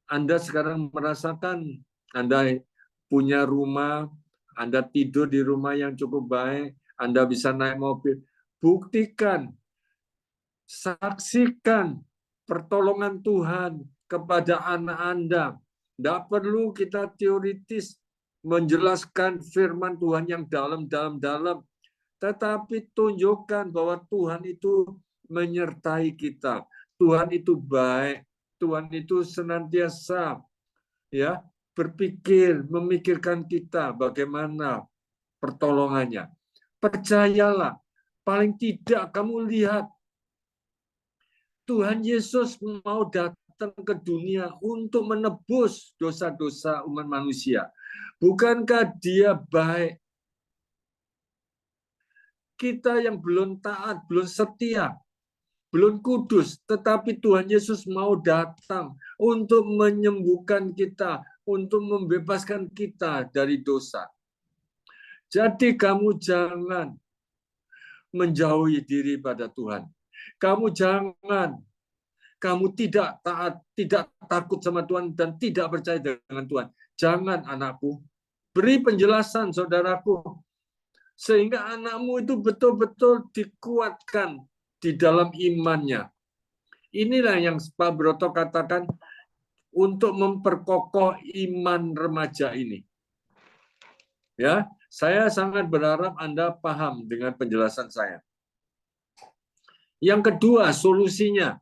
Anda sekarang merasakan Anda punya rumah, Anda tidur di rumah yang cukup baik, Anda bisa naik mobil. Buktikan, saksikan pertolongan Tuhan kepada anak Anda. Tidak perlu kita teoritis menjelaskan firman Tuhan yang dalam, tetapi tunjukkan bahwa Tuhan itu menyertai kita. Tuhan itu baik, Tuhan itu senantiasa ya berpikir, memikirkan kita bagaimana pertolongannya. Percayalah, paling tidak kamu lihat Tuhan Yesus mau datang ke dunia untuk menebus dosa-dosa umat manusia. Bukankah Dia baik? Kita yang belum taat, belum setia, belum kudus, tetapi Tuhan Yesus mau datang untuk menyembuhkan kita, untuk membebaskan kita dari dosa. Jadi kamu jangan menjauhi diri pada Tuhan. Kamu tidak taat, tidak takut sama Tuhan dan tidak percaya dengan Tuhan. Jangan, anakku. Beri penjelasan, saudaraku, sehingga anakmu itu betul-betul dikuatkan di dalam imannya. Inilah yang Pak Broto katakan untuk memperkokoh iman remaja ini. Ya, saya sangat berharap Anda paham dengan penjelasan saya. Yang kedua, solusinya.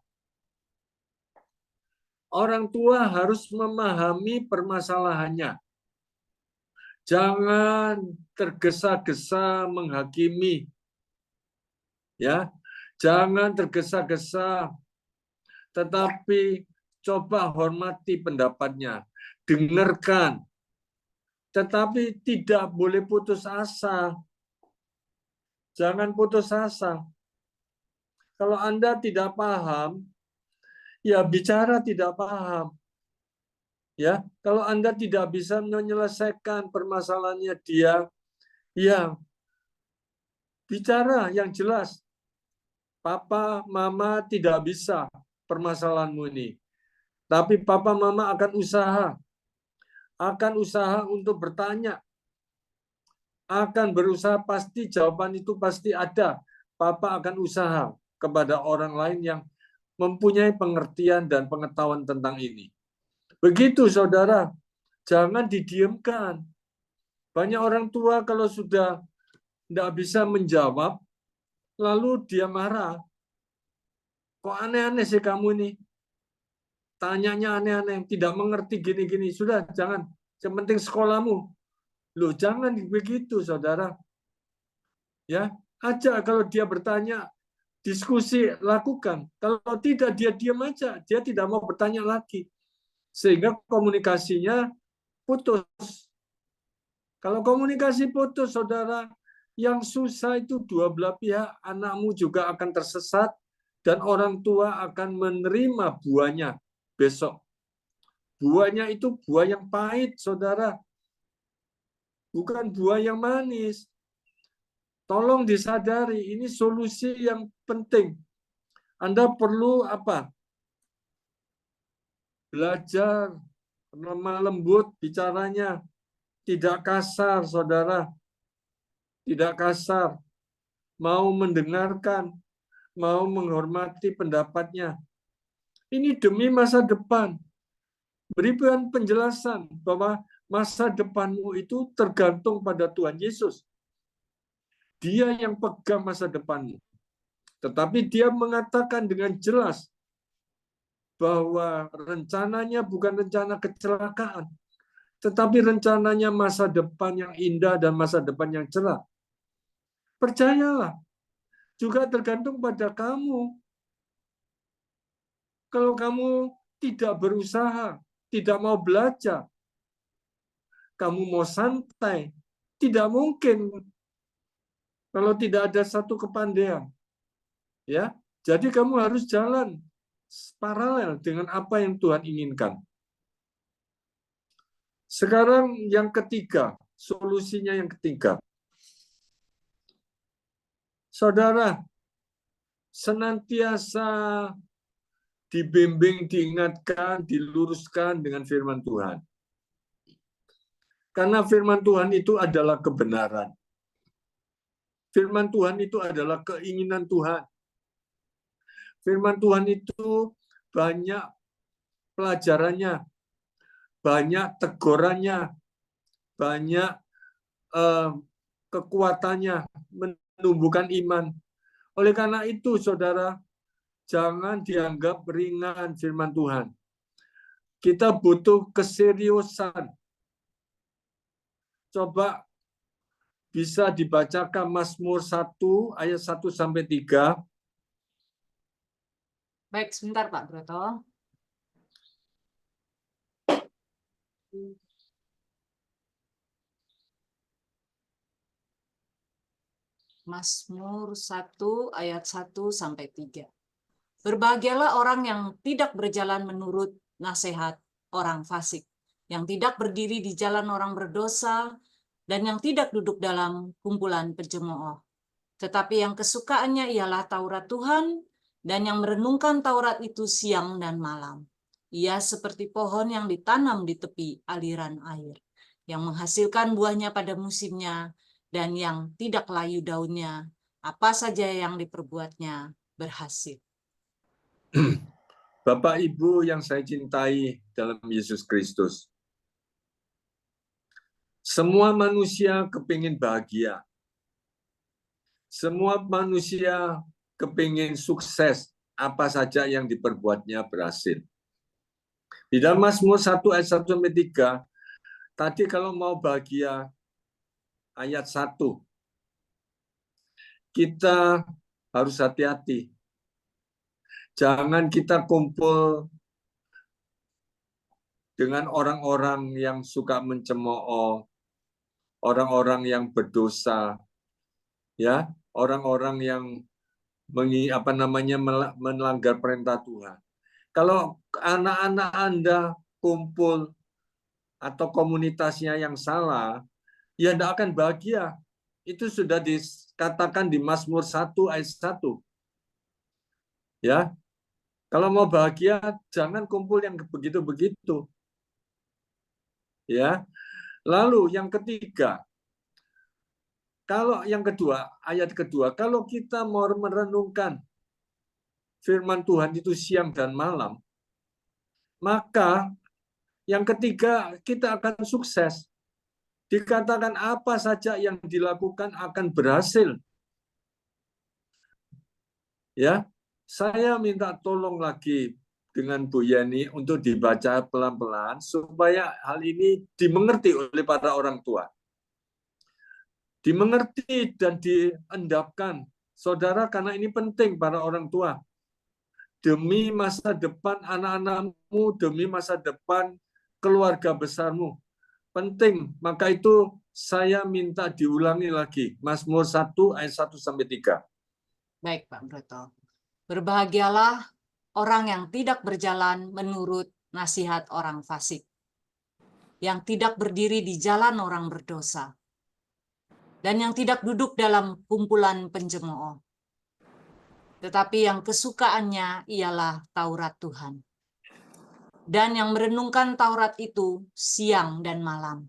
Orang tua harus memahami permasalahannya. Jangan tergesa-gesa menghakimi. Ya, jangan tergesa-gesa, tetapi coba hormati pendapatnya, dengarkan. Tetapi tidak boleh putus asa. Jangan putus asa. Kalau Anda tidak paham, ya bicara tidak paham. Ya, kalau Anda tidak bisa menyelesaikan permasalahannya dia, ya bicara yang jelas. Papa, mama tidak bisa permasalahanmu ini. Tapi papa, mama akan usaha untuk bertanya. Akan berusaha, pasti jawaban itu pasti ada. Papa akan usaha kepada orang lain yang mempunyai pengertian dan pengetahuan tentang ini. Begitu, saudara. Jangan didiamkan. Banyak orang tua kalau sudah tidak bisa menjawab, lalu dia marah. Kok aneh-aneh sih kamu ini? Tanyanya aneh-aneh, tidak mengerti gini-gini. Sudah, jangan. Yang penting sekolahmu. Loh, jangan begitu, saudara. Ya, aja kalau dia bertanya, diskusi lakukan. Kalau tidak, dia diam aja. Dia tidak mau bertanya lagi. Sehingga komunikasinya putus. Kalau komunikasi putus, saudara, yang susah itu dua belah pihak. Anakmu juga akan tersesat dan orang tua akan menerima buahnya besok. Buahnya itu buah yang pahit, saudara. Bukan buah yang manis. Tolong disadari, ini solusi yang penting. Anda perlu apa? Belajar lemah lembut bicaranya, tidak kasar, saudara. Tidak kasar. Mau mendengarkan, mau menghormati pendapatnya. Ini demi masa depan. Berikan penjelasan bahwa masa depanmu itu tergantung pada Tuhan Yesus. Dia yang pegang masa depanmu. Tetapi dia mengatakan dengan jelas bahwa rencananya bukan rencana kecelakaan, tetapi rencananya masa depan yang indah dan masa depan yang cerah. Percayalah, juga tergantung pada kamu. Kalau kamu tidak berusaha, tidak mau belajar, kamu mau santai, tidak mungkin kalau tidak ada satu kepandaian. Ya, jadi kamu harus jalan paralel dengan apa yang Tuhan inginkan. Sekarang yang ketiga, solusinya yang ketiga. Saudara, senantiasa dibimbing, diingatkan, diluruskan dengan firman Tuhan. Karena firman Tuhan itu adalah kebenaran. Firman Tuhan itu adalah keinginan Tuhan. Firman Tuhan itu banyak pelajarannya, banyak tegurannya, banyak kekuatannya, menumbuhkan iman. Oleh karena itu, saudara, jangan dianggap ringan firman Tuhan. Kita butuh keseriusan. Coba bisa dibacakan Mazmur 1 ayat 1 sampai 3. Baik, sebentar Pak Broto. Mazmur 1 ayat 1 sampai 3. Berbahagialah orang yang tidak berjalan menurut nasihat orang fasik, yang tidak berdiri di jalan orang berdosa, dan yang tidak duduk dalam kumpulan pencemooh. Tetapi yang kesukaannya ialah Taurat Tuhan, dan yang merenungkan Taurat itu siang dan malam. Ia seperti pohon yang ditanam di tepi aliran air, yang menghasilkan buahnya pada musimnya, dan yang tidak layu daunnya. Apa saja yang diperbuatnya berhasil. Bapak Ibu yang saya cintai dalam Yesus Kristus. Semua manusia kepingin bahagia. Semua manusia kepingin sukses. Apa saja yang diperbuatnya berhasil. Di dalam Mazmur 1 ayat 1 sampai 3, tadi kalau mau bahagia, ayat 1, kita harus hati-hati. Jangan kita kumpul dengan orang-orang yang suka mencemooh, orang-orang yang berdosa, ya, orang-orang yang melanggar perintah Tuhan. Kalau anak-anak Anda kumpul atau komunitasnya yang salah, ya tidak akan bahagia. Itu sudah dikatakan di Mazmur 1 ayat 1. Ya, kalau mau bahagia, jangan kumpul yang begitu-begitu. Ya. Lalu yang ketiga, ayat kedua, kalau kita mau merenungkan firman Tuhan itu siang dan malam, maka yang ketiga kita akan sukses. Dikatakan apa saja yang dilakukan akan berhasil. Ya, saya minta tolong lagi dengan Bu Yeni untuk dibaca pelan-pelan supaya hal ini dimengerti oleh para orang tua. Dimengerti dan diendapkan. Saudara, karena ini penting para orang tua. Demi masa depan anak-anakmu, demi masa depan keluarga besarmu. Penting, maka itu saya minta diulangi lagi. Mazmur 1 ayat 1 sampai 3. Baik, Pak Broto. Berbahagialah orang yang tidak berjalan menurut nasihat orang fasik, yang tidak berdiri di jalan orang berdosa, dan yang tidak duduk dalam kumpulan pencemooh. Tetapi yang kesukaannya ialah Taurat Tuhan, dan yang merenungkan Taurat itu siang dan malam.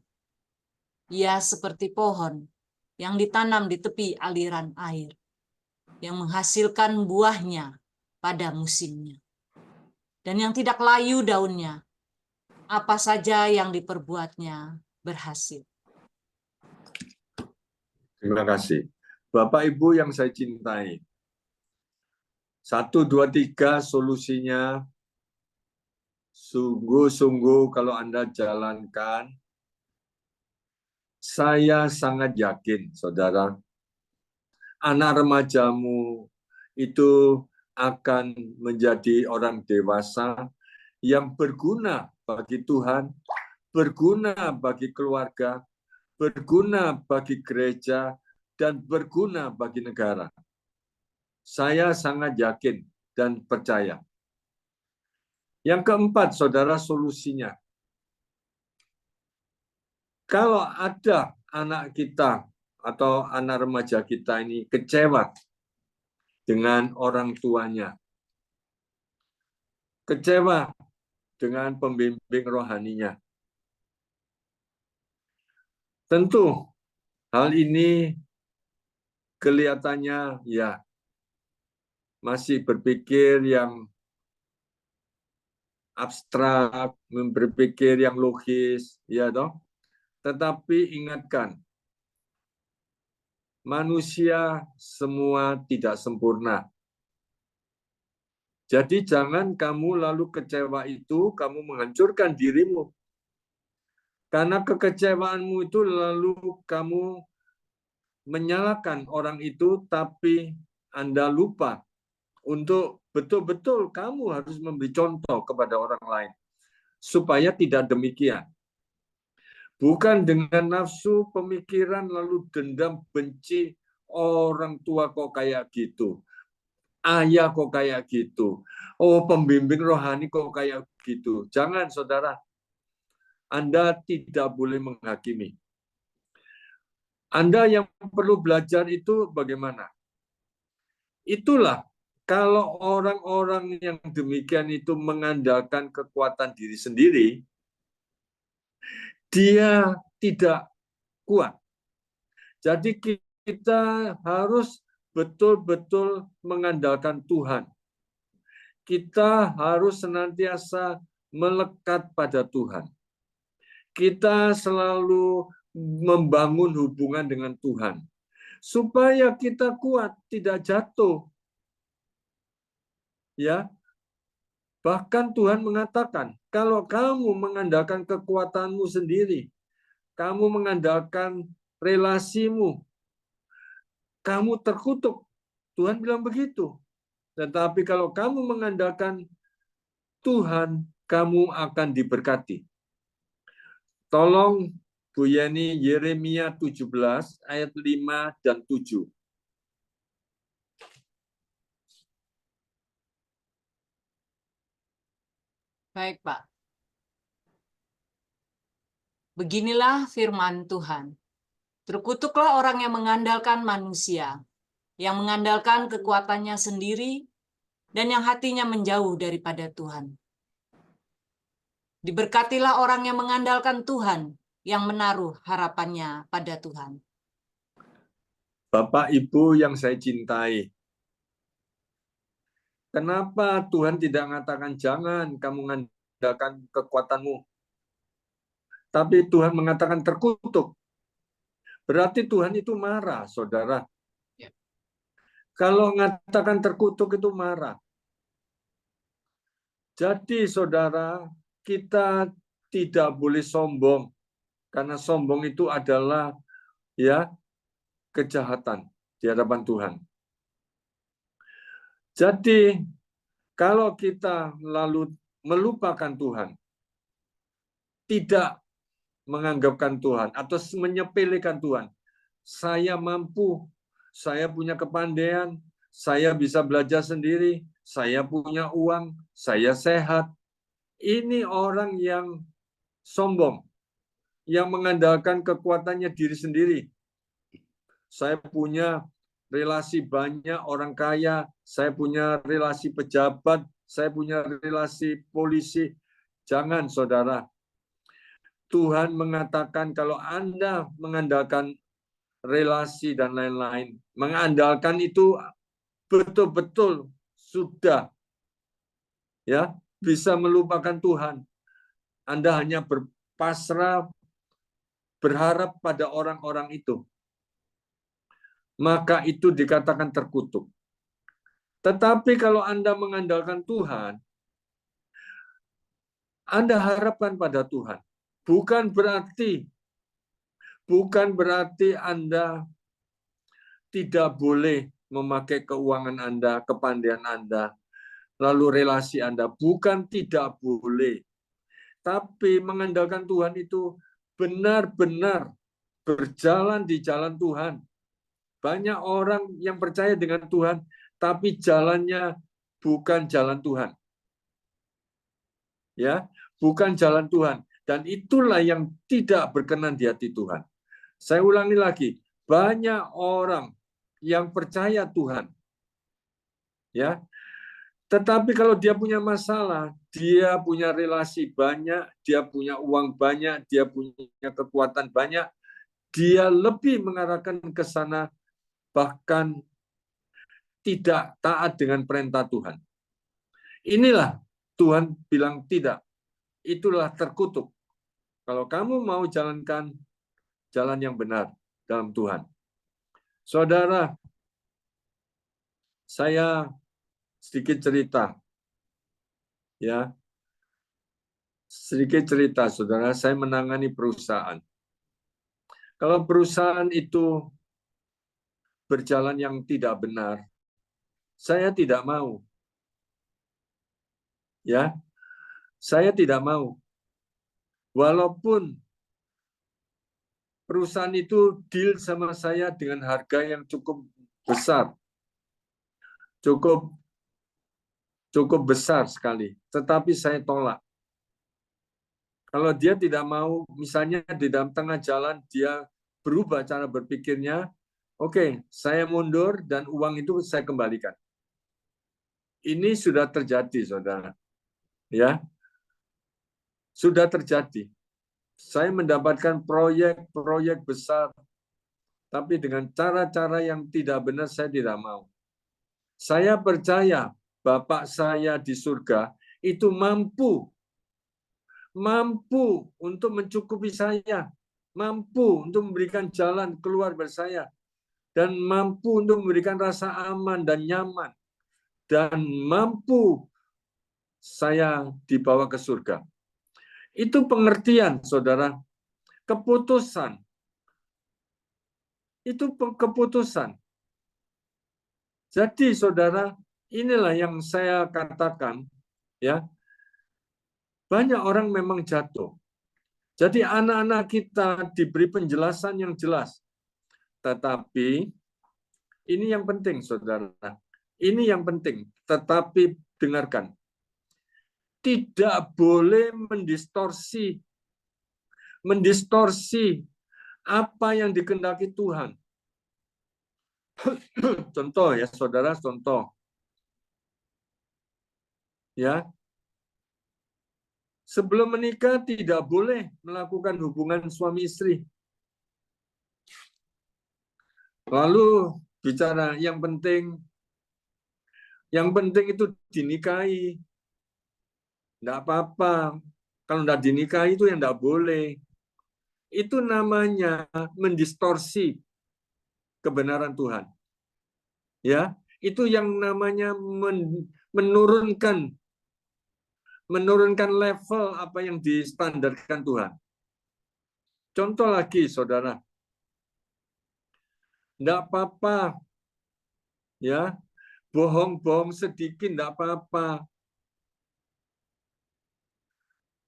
Ia seperti pohon yang ditanam di tepi aliran air, yang menghasilkan buahnya pada musimnya, dan yang tidak layu daunnya. Apa saja yang diperbuatnya berhasil. Terima kasih. Bapak Ibu yang saya cintai. 1, 2, 3 solusinya sungguh-sungguh kalau Anda jalankan, saya sangat yakin, saudara, anak remajamu itu akan menjadi orang dewasa yang berguna bagi Tuhan, berguna bagi keluarga, berguna bagi gereja, dan berguna bagi negara. Saya sangat yakin dan percaya. Yang keempat, saudara, solusinya. Kalau ada anak kita atau anak remaja kita ini kecewa dengan orang tuanya, kecewa dengan pembimbing rohaninya, tentu hal ini kelihatannya ya masih berpikir yang abstrak, berpikir yang logis, ya toh. Tetapi ingatkan, manusia semua tidak sempurna. Jadi jangan kamu lalu kecewa itu, kamu menghancurkan dirimu. Karena kekecewaanmu itu lalu kamu menyalahkan orang itu, tapi Anda lupa untuk betul-betul kamu harus memberi contoh kepada orang lain. Supaya tidak demikian. Bukan dengan nafsu, pemikiran, lalu dendam, benci, orang tua kok kayak gitu. Ayah kok kayak gitu. Oh, pembimbing rohani kok kayak gitu. Jangan, saudara. Anda tidak boleh menghakimi. Anda yang perlu belajar itu bagaimana? Itulah kalau orang-orang yang demikian itu mengandalkan kekuatan diri sendiri, dia tidak kuat. Jadi kita harus betul-betul mengandalkan Tuhan. Kita harus senantiasa melekat pada Tuhan. Kita selalu membangun hubungan dengan Tuhan. Supaya kita kuat, tidak jatuh. Ya, bahkan Tuhan mengatakan, kalau kamu mengandalkan kekuatanmu sendiri, kamu mengandalkan relasimu, kamu terkutuk. Tuhan bilang begitu. Tetapi kalau kamu mengandalkan Tuhan, kamu akan diberkati. Tolong Bu Yeni, Yeremia 17 ayat 5 dan 7. Baik, Pak. Beginilah firman Tuhan. Terkutuklah orang yang mengandalkan manusia, yang mengandalkan kekuatannya sendiri, dan yang hatinya menjauh daripada Tuhan. Diberkatilah orang yang mengandalkan Tuhan, yang menaruh harapannya pada Tuhan. Bapak Ibu yang saya cintai, kenapa Tuhan tidak mengatakan jangan kamu mengandalkan kekuatanmu? Tapi Tuhan mengatakan terkutuk. Berarti Tuhan itu marah, saudara. Kalau mengatakan terkutuk itu marah. Jadi saudara, kita tidak boleh sombong. Karena sombong itu adalah ya kejahatan di hadapan Tuhan. Jadi kalau kita lalu melupakan Tuhan, tidak menganggapkan Tuhan atau menyepelekan Tuhan, saya mampu, saya punya kepandaian, saya bisa belajar sendiri, saya punya uang, saya sehat. Ini orang yang sombong, yang mengandalkan kekuatannya diri sendiri. Saya punya relasi banyak orang kaya, saya punya relasi pejabat, saya punya relasi polisi. Jangan, saudara. Tuhan mengatakan kalau Anda mengandalkan relasi dan lain-lain, mengandalkan itu betul-betul sudah ya bisa melupakan Tuhan. Anda hanya berpasrah, berharap pada orang-orang itu. Maka itu dikatakan terkutuk. Tetapi kalau Anda mengandalkan Tuhan, Anda harapkan pada Tuhan. Bukan berarti Anda tidak boleh memakai keuangan Anda, kepandaian Anda, lalu relasi Anda. Bukan tidak boleh. Tapi mengandalkan Tuhan itu benar-benar berjalan di jalan Tuhan. Banyak orang yang percaya dengan Tuhan, tapi jalannya bukan jalan Tuhan. Ya, bukan jalan Tuhan. Dan itulah yang tidak berkenan di hati Tuhan. Saya ulangi lagi, banyak orang yang percaya Tuhan. Ya. Tetapi kalau dia punya masalah, dia punya relasi banyak, dia punya uang banyak, dia punya kekuatan banyak, dia lebih mengarahkan ke sana bahkan tidak taat dengan perintah Tuhan. Inilah Tuhan bilang tidak. Itulah terkutuk. Kalau kamu mau jalankan jalan yang benar dalam Tuhan. Saudara, saya sedikit cerita. Ya. Sedikit cerita, saudara, saya menangani perusahaan. Kalau perusahaan itu berjalan yang tidak benar, saya tidak mau. Ya, saya tidak mau. Walaupun perusahaan itu deal sama saya dengan harga yang cukup besar, cukup besar sekali, tetapi saya tolak. Kalau dia tidak mau, misalnya di dalam tengah jalan dia berubah cara berpikirnya, oke, saya mundur dan uang itu saya kembalikan. Ini sudah terjadi, saudara. Ya, sudah terjadi. Saya mendapatkan proyek-proyek besar, tapi dengan cara-cara yang tidak benar saya tidak mau. Saya percaya Bapak saya di surga itu mampu untuk mencukupi saya, mampu untuk memberikan jalan keluar bagi saya, dan mampu untuk memberikan rasa aman dan nyaman, dan mampu saya dibawa ke surga. Itu pengertian, saudara. Keputusan. Itu keputusan. Jadi, saudara, inilah yang saya katakan, ya. Banyak orang memang jatuh. Jadi anak-anak kita diberi penjelasan yang jelas. Tetapi ini yang penting, saudara. Ini yang penting. Tetapi dengarkan. Tidak boleh mendistorsi apa yang dikehendaki Tuhan. Contoh ya, saudara, contoh. Ya. Sebelum menikah tidak boleh melakukan hubungan suami istri. Lalu bicara yang penting itu dinikahi. Tidak apa-apa. Kalau tidak dinikahi itu yang tidak boleh. Itu namanya mendistorsi kebenaran Tuhan. Ya, itu yang namanya menurunkan level apa yang distandarkan Tuhan. Contoh lagi, saudara. Tidak apa-apa. Ya, bohong-bohong sedikit tidak apa-apa.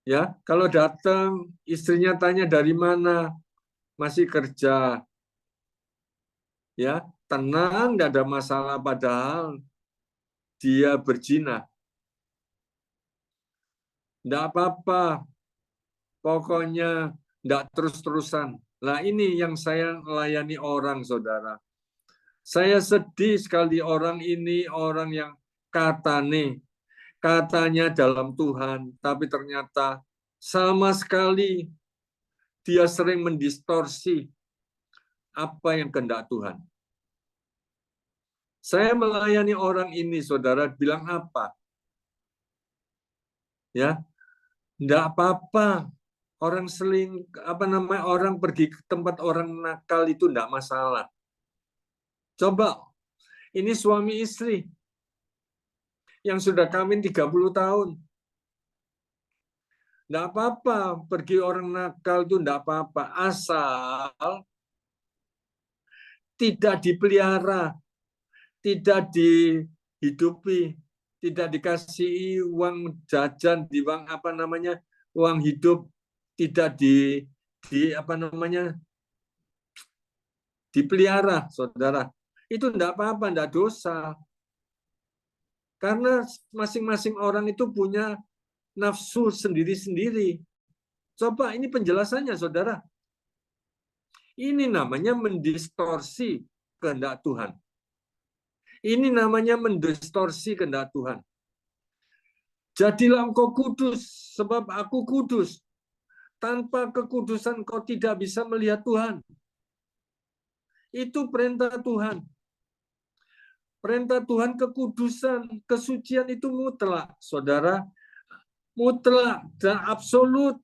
Ya, kalau datang istrinya tanya dari mana, masih kerja. Ya, tenang, tidak ada masalah, padahal dia berzina. Tidak apa-apa, pokoknya tidak terus-terusan. Nah, ini yang saya layani orang, saudara. Saya sedih sekali orang ini, orang yang katanya dalam Tuhan, tapi ternyata sama sekali dia sering mendistorsi apa yang kehendak Tuhan. Saya melayani orang ini, saudara, bilang apa? Ya, enggak apa-apa. Orang orang pergi ke tempat orang nakal itu enggak masalah. Coba, ini suami istri yang sudah kawin 30 tahun. Enggak apa-apa, pergi orang nakal itu enggak apa-apa. Asal tidak dipelihara, tidak dihidupi, tidak dikasih uang jajan, uang hidup, tidak dipelihara, saudara. Itu enggak apa-apa, enggak dosa. Karena masing-masing orang itu punya nafsu sendiri-sendiri. Coba ini penjelasannya, saudara. Ini namanya mendistorsi kehendak Tuhan. Ini namanya mendistorsi kehendak Tuhan. Jadilah engkau kudus, sebab aku kudus. Tanpa kekudusan kau tidak bisa melihat Tuhan. Itu perintah Tuhan. Perintah Tuhan kekudusan, kesucian itu mutlak, saudara. Mutlak dan absolut.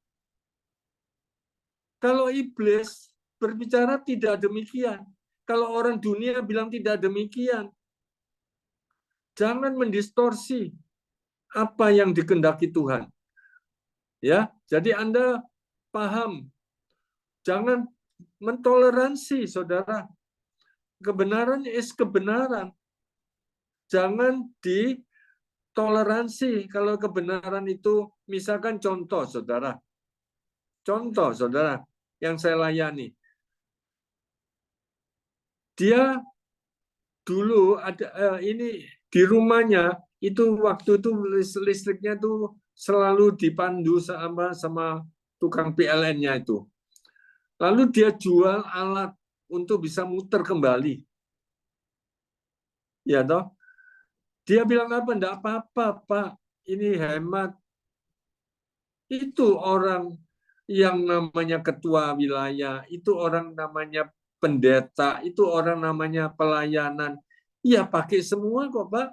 Kalau iblis berbicara tidak demikian. Kalau orang dunia bilang tidak demikian. Jangan mendistorsi apa yang dikehendaki Tuhan. Ya, jadi Anda paham. Jangan mentoleransi, saudara. Kebenaran is kebenaran. Jangan ditoleransi kalau kebenaran itu, misalkan contoh, saudara. Contoh, saudara, yang saya layani. Dia dulu ada ini di rumahnya itu waktu itu listriknya tuh selalu dipandu sama tukang PLN-nya itu. Lalu dia jual alat untuk bisa muter kembali. Ya toh? Dia bilang apa? Enggak apa-apa, Pak. Ini hemat. Itu orang yang namanya ketua wilayah, itu orang namanya pendeta, itu orang namanya pelayanan. Ya pakai semua kok, Pak.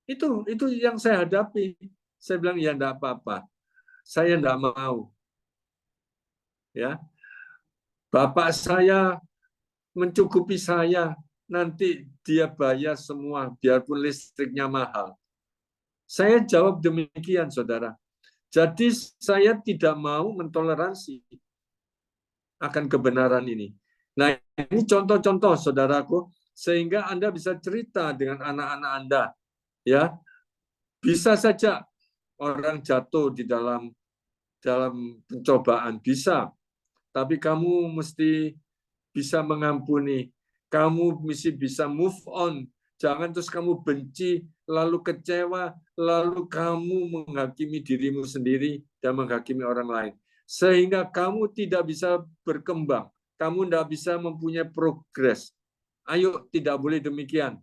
Itu yang saya hadapi. Saya bilang ya enggak apa-apa. Saya enggak mau. Ya. Bapak saya mencukupi saya, nanti dia bayar semua biarpun listriknya mahal. Saya jawab demikian, saudara. Jadi saya tidak mau mentoleransi akan kebenaran ini. Nah, ini contoh-contoh, saudaraku, sehingga Anda bisa cerita dengan anak-anak Anda. Ya, bisa saja orang jatuh di dalam pencobaan, bisa. Tapi kamu mesti bisa mengampuni. Kamu mesti bisa move on. Jangan terus kamu benci, lalu kecewa, lalu kamu menghakimi dirimu sendiri dan menghakimi orang lain. Sehingga kamu tidak bisa berkembang. Kamu tidak bisa mempunyai progres. Ayo, tidak boleh demikian.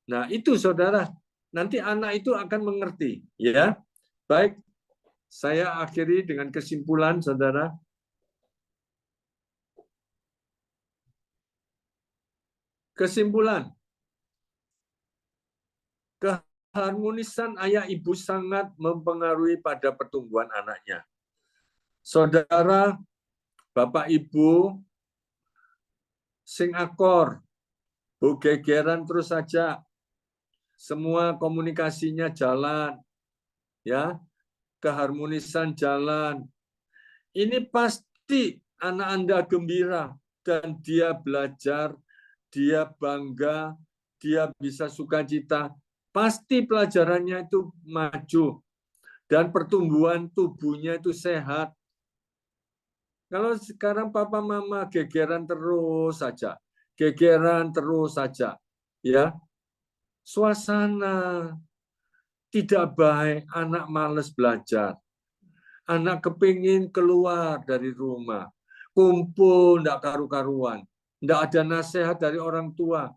Nah, itu saudara. Nanti anak itu akan mengerti. Ya, baik. Saya akhiri dengan kesimpulan, saudara. Kesimpulan. Keharmonisan ayah ibu sangat mempengaruhi pada pertumbuhan anaknya. Saudara, bapak ibu, sing akor, bu gegeran terus saja, semua komunikasinya jalan, ya, keharmonisan jalan. Ini pasti anak Anda gembira dan dia belajar, dia bangga, dia bisa sukacita. Pasti pelajarannya itu maju dan pertumbuhan tubuhnya itu sehat. Kalau sekarang papa mama gegeran terus saja, ya, suasana tidak baik, anak males belajar, anak kepingin keluar dari rumah, kumpul ndak karu-karuan, ndak ada nasihat dari orang tua.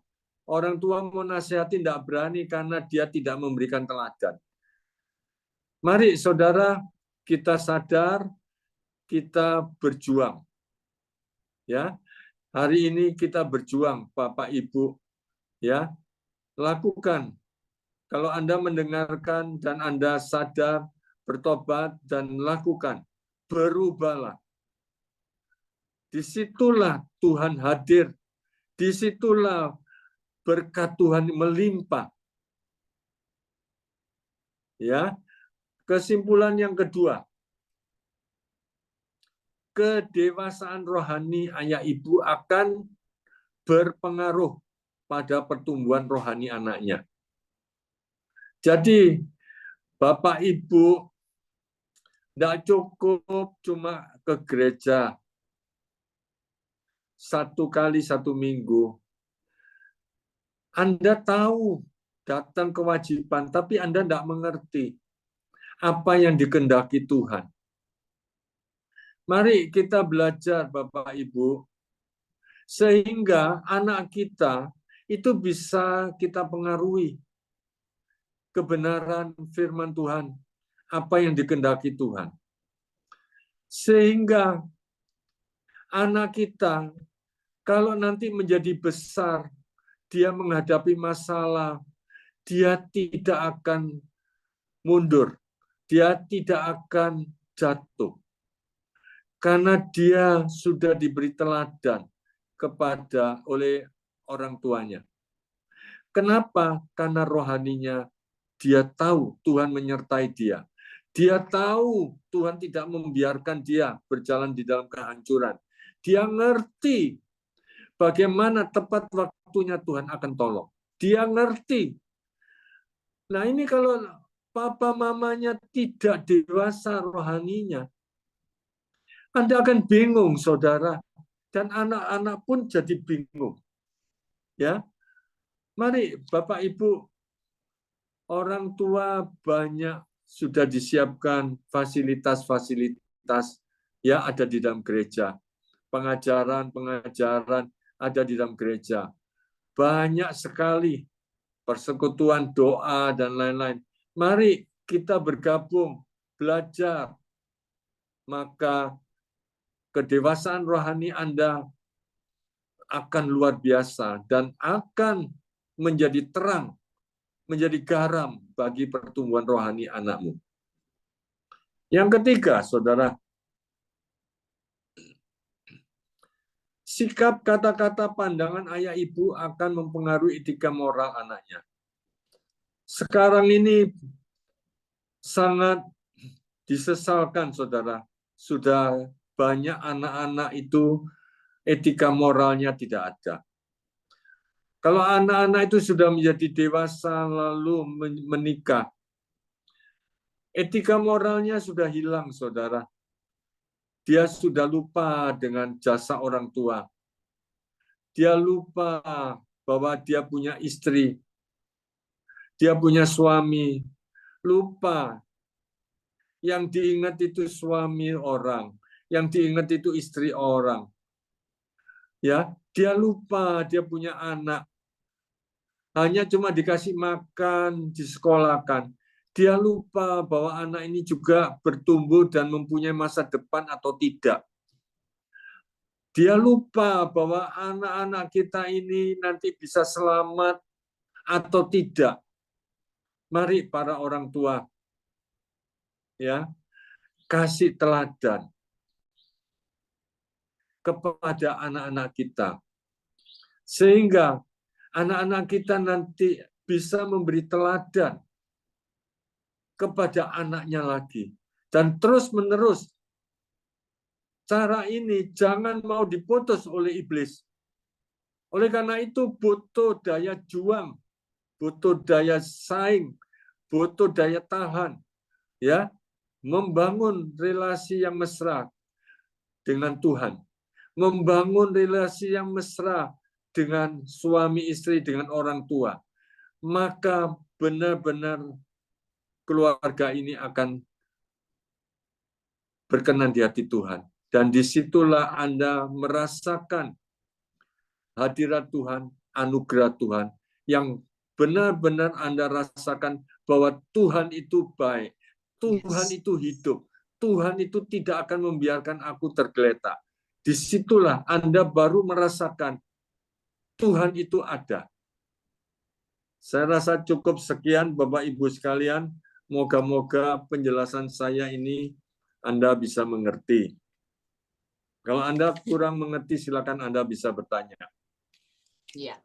Orang tua mau nasihati ndak berani karena dia tidak memberikan teladan. Mari saudara, kita sadar, kita berjuang. Ya, hari ini kita berjuang, Bapak Ibu. Ya, lakukan. Kalau Anda mendengarkan dan Anda sadar, bertobat dan lakukan, berubahlah. Disitulah Tuhan hadir. Disitulah berkat Tuhan melimpah. Ya, kesimpulan yang kedua, kedewasaan rohani ayah ibu akan berpengaruh pada pertumbuhan rohani anaknya. Jadi, Bapak Ibu tidak cukup cuma ke gereja 1 kali 1 minggu. Anda tahu datang kewajiban, tapi Anda tidak mengerti apa yang dikehendaki Tuhan. Mari kita belajar, Bapak Ibu, sehingga anak kita itu bisa kita pengaruhi kebenaran firman Tuhan, apa yang dikehendaki Tuhan. Sehingga anak kita kalau nanti menjadi besar, dia menghadapi masalah, dia tidak akan mundur, dia tidak akan jatuh. Karena dia sudah diberi teladan oleh orang tuanya. Kenapa? Karena rohaninya dia tahu Tuhan menyertai dia. Dia tahu Tuhan tidak membiarkan dia berjalan di dalam kehancuran. Dia ngerti bagaimana tepat waktunya Tuhan akan tolong. Dia ngerti. Nah ini kalau papa mamanya tidak dewasa rohaninya, Anda akan bingung, saudara. Dan anak-anak pun jadi bingung. Ya, mari Bapak Ibu, orang tua banyak sudah disiapkan fasilitas-fasilitas ya ada di dalam gereja. Pengajaran ada di dalam gereja. Banyak sekali persekutuan doa dan lain-lain. Mari kita bergabung, belajar. Maka kedewasaan rohani Anda akan luar biasa dan akan menjadi terang, menjadi garam bagi pertumbuhan rohani anakmu. Yang ketiga, saudara, sikap, kata-kata, pandangan ayah ibu akan mempengaruhi etika moral anaknya. Sekarang ini sangat disesalkan, saudara. Sudah banyak anak-anak itu etika moralnya tidak ada. Kalau anak-anak itu sudah menjadi dewasa lalu menikah, etika moralnya sudah hilang, saudara. Dia sudah lupa dengan jasa orang tua. Dia lupa bahwa dia punya istri, dia punya suami. Lupa. Yang diingat itu suami orang, yang diingat itu istri orang. Ya, dia lupa dia punya anak. Hanya cuma dikasih makan, disekolahkan. Dia lupa bahwa anak ini juga bertumbuh dan mempunyai masa depan atau tidak. Dia lupa bahwa anak-anak kita ini nanti bisa selamat atau tidak. Mari para orang tua, ya, kasih teladan kepada anak-anak kita. Sehingga anak-anak kita nanti bisa memberi teladan kepada anaknya lagi. Dan terus-menerus. Cara ini jangan mau diputus oleh iblis. Oleh karena itu butuh daya juang, butuh daya saing, butuh daya tahan, ya, membangun relasi yang mesra dengan Tuhan, membangun relasi yang mesra dengan suami istri, dengan orang tua. Maka benar-benar keluarga ini akan berkenan di hati Tuhan. Dan disitulah Anda merasakan hadirat Tuhan, anugerah Tuhan, yang benar-benar Anda rasakan bahwa Tuhan itu baik, Tuhan itu hidup, Tuhan itu tidak akan membiarkan aku tergeletak. Disitulah Anda baru merasakan Tuhan itu ada. Saya rasa cukup sekian Bapak Ibu sekalian. Moga-moga penjelasan saya ini Anda bisa mengerti. Kalau Anda kurang mengerti, silakan Anda bisa bertanya. Ya,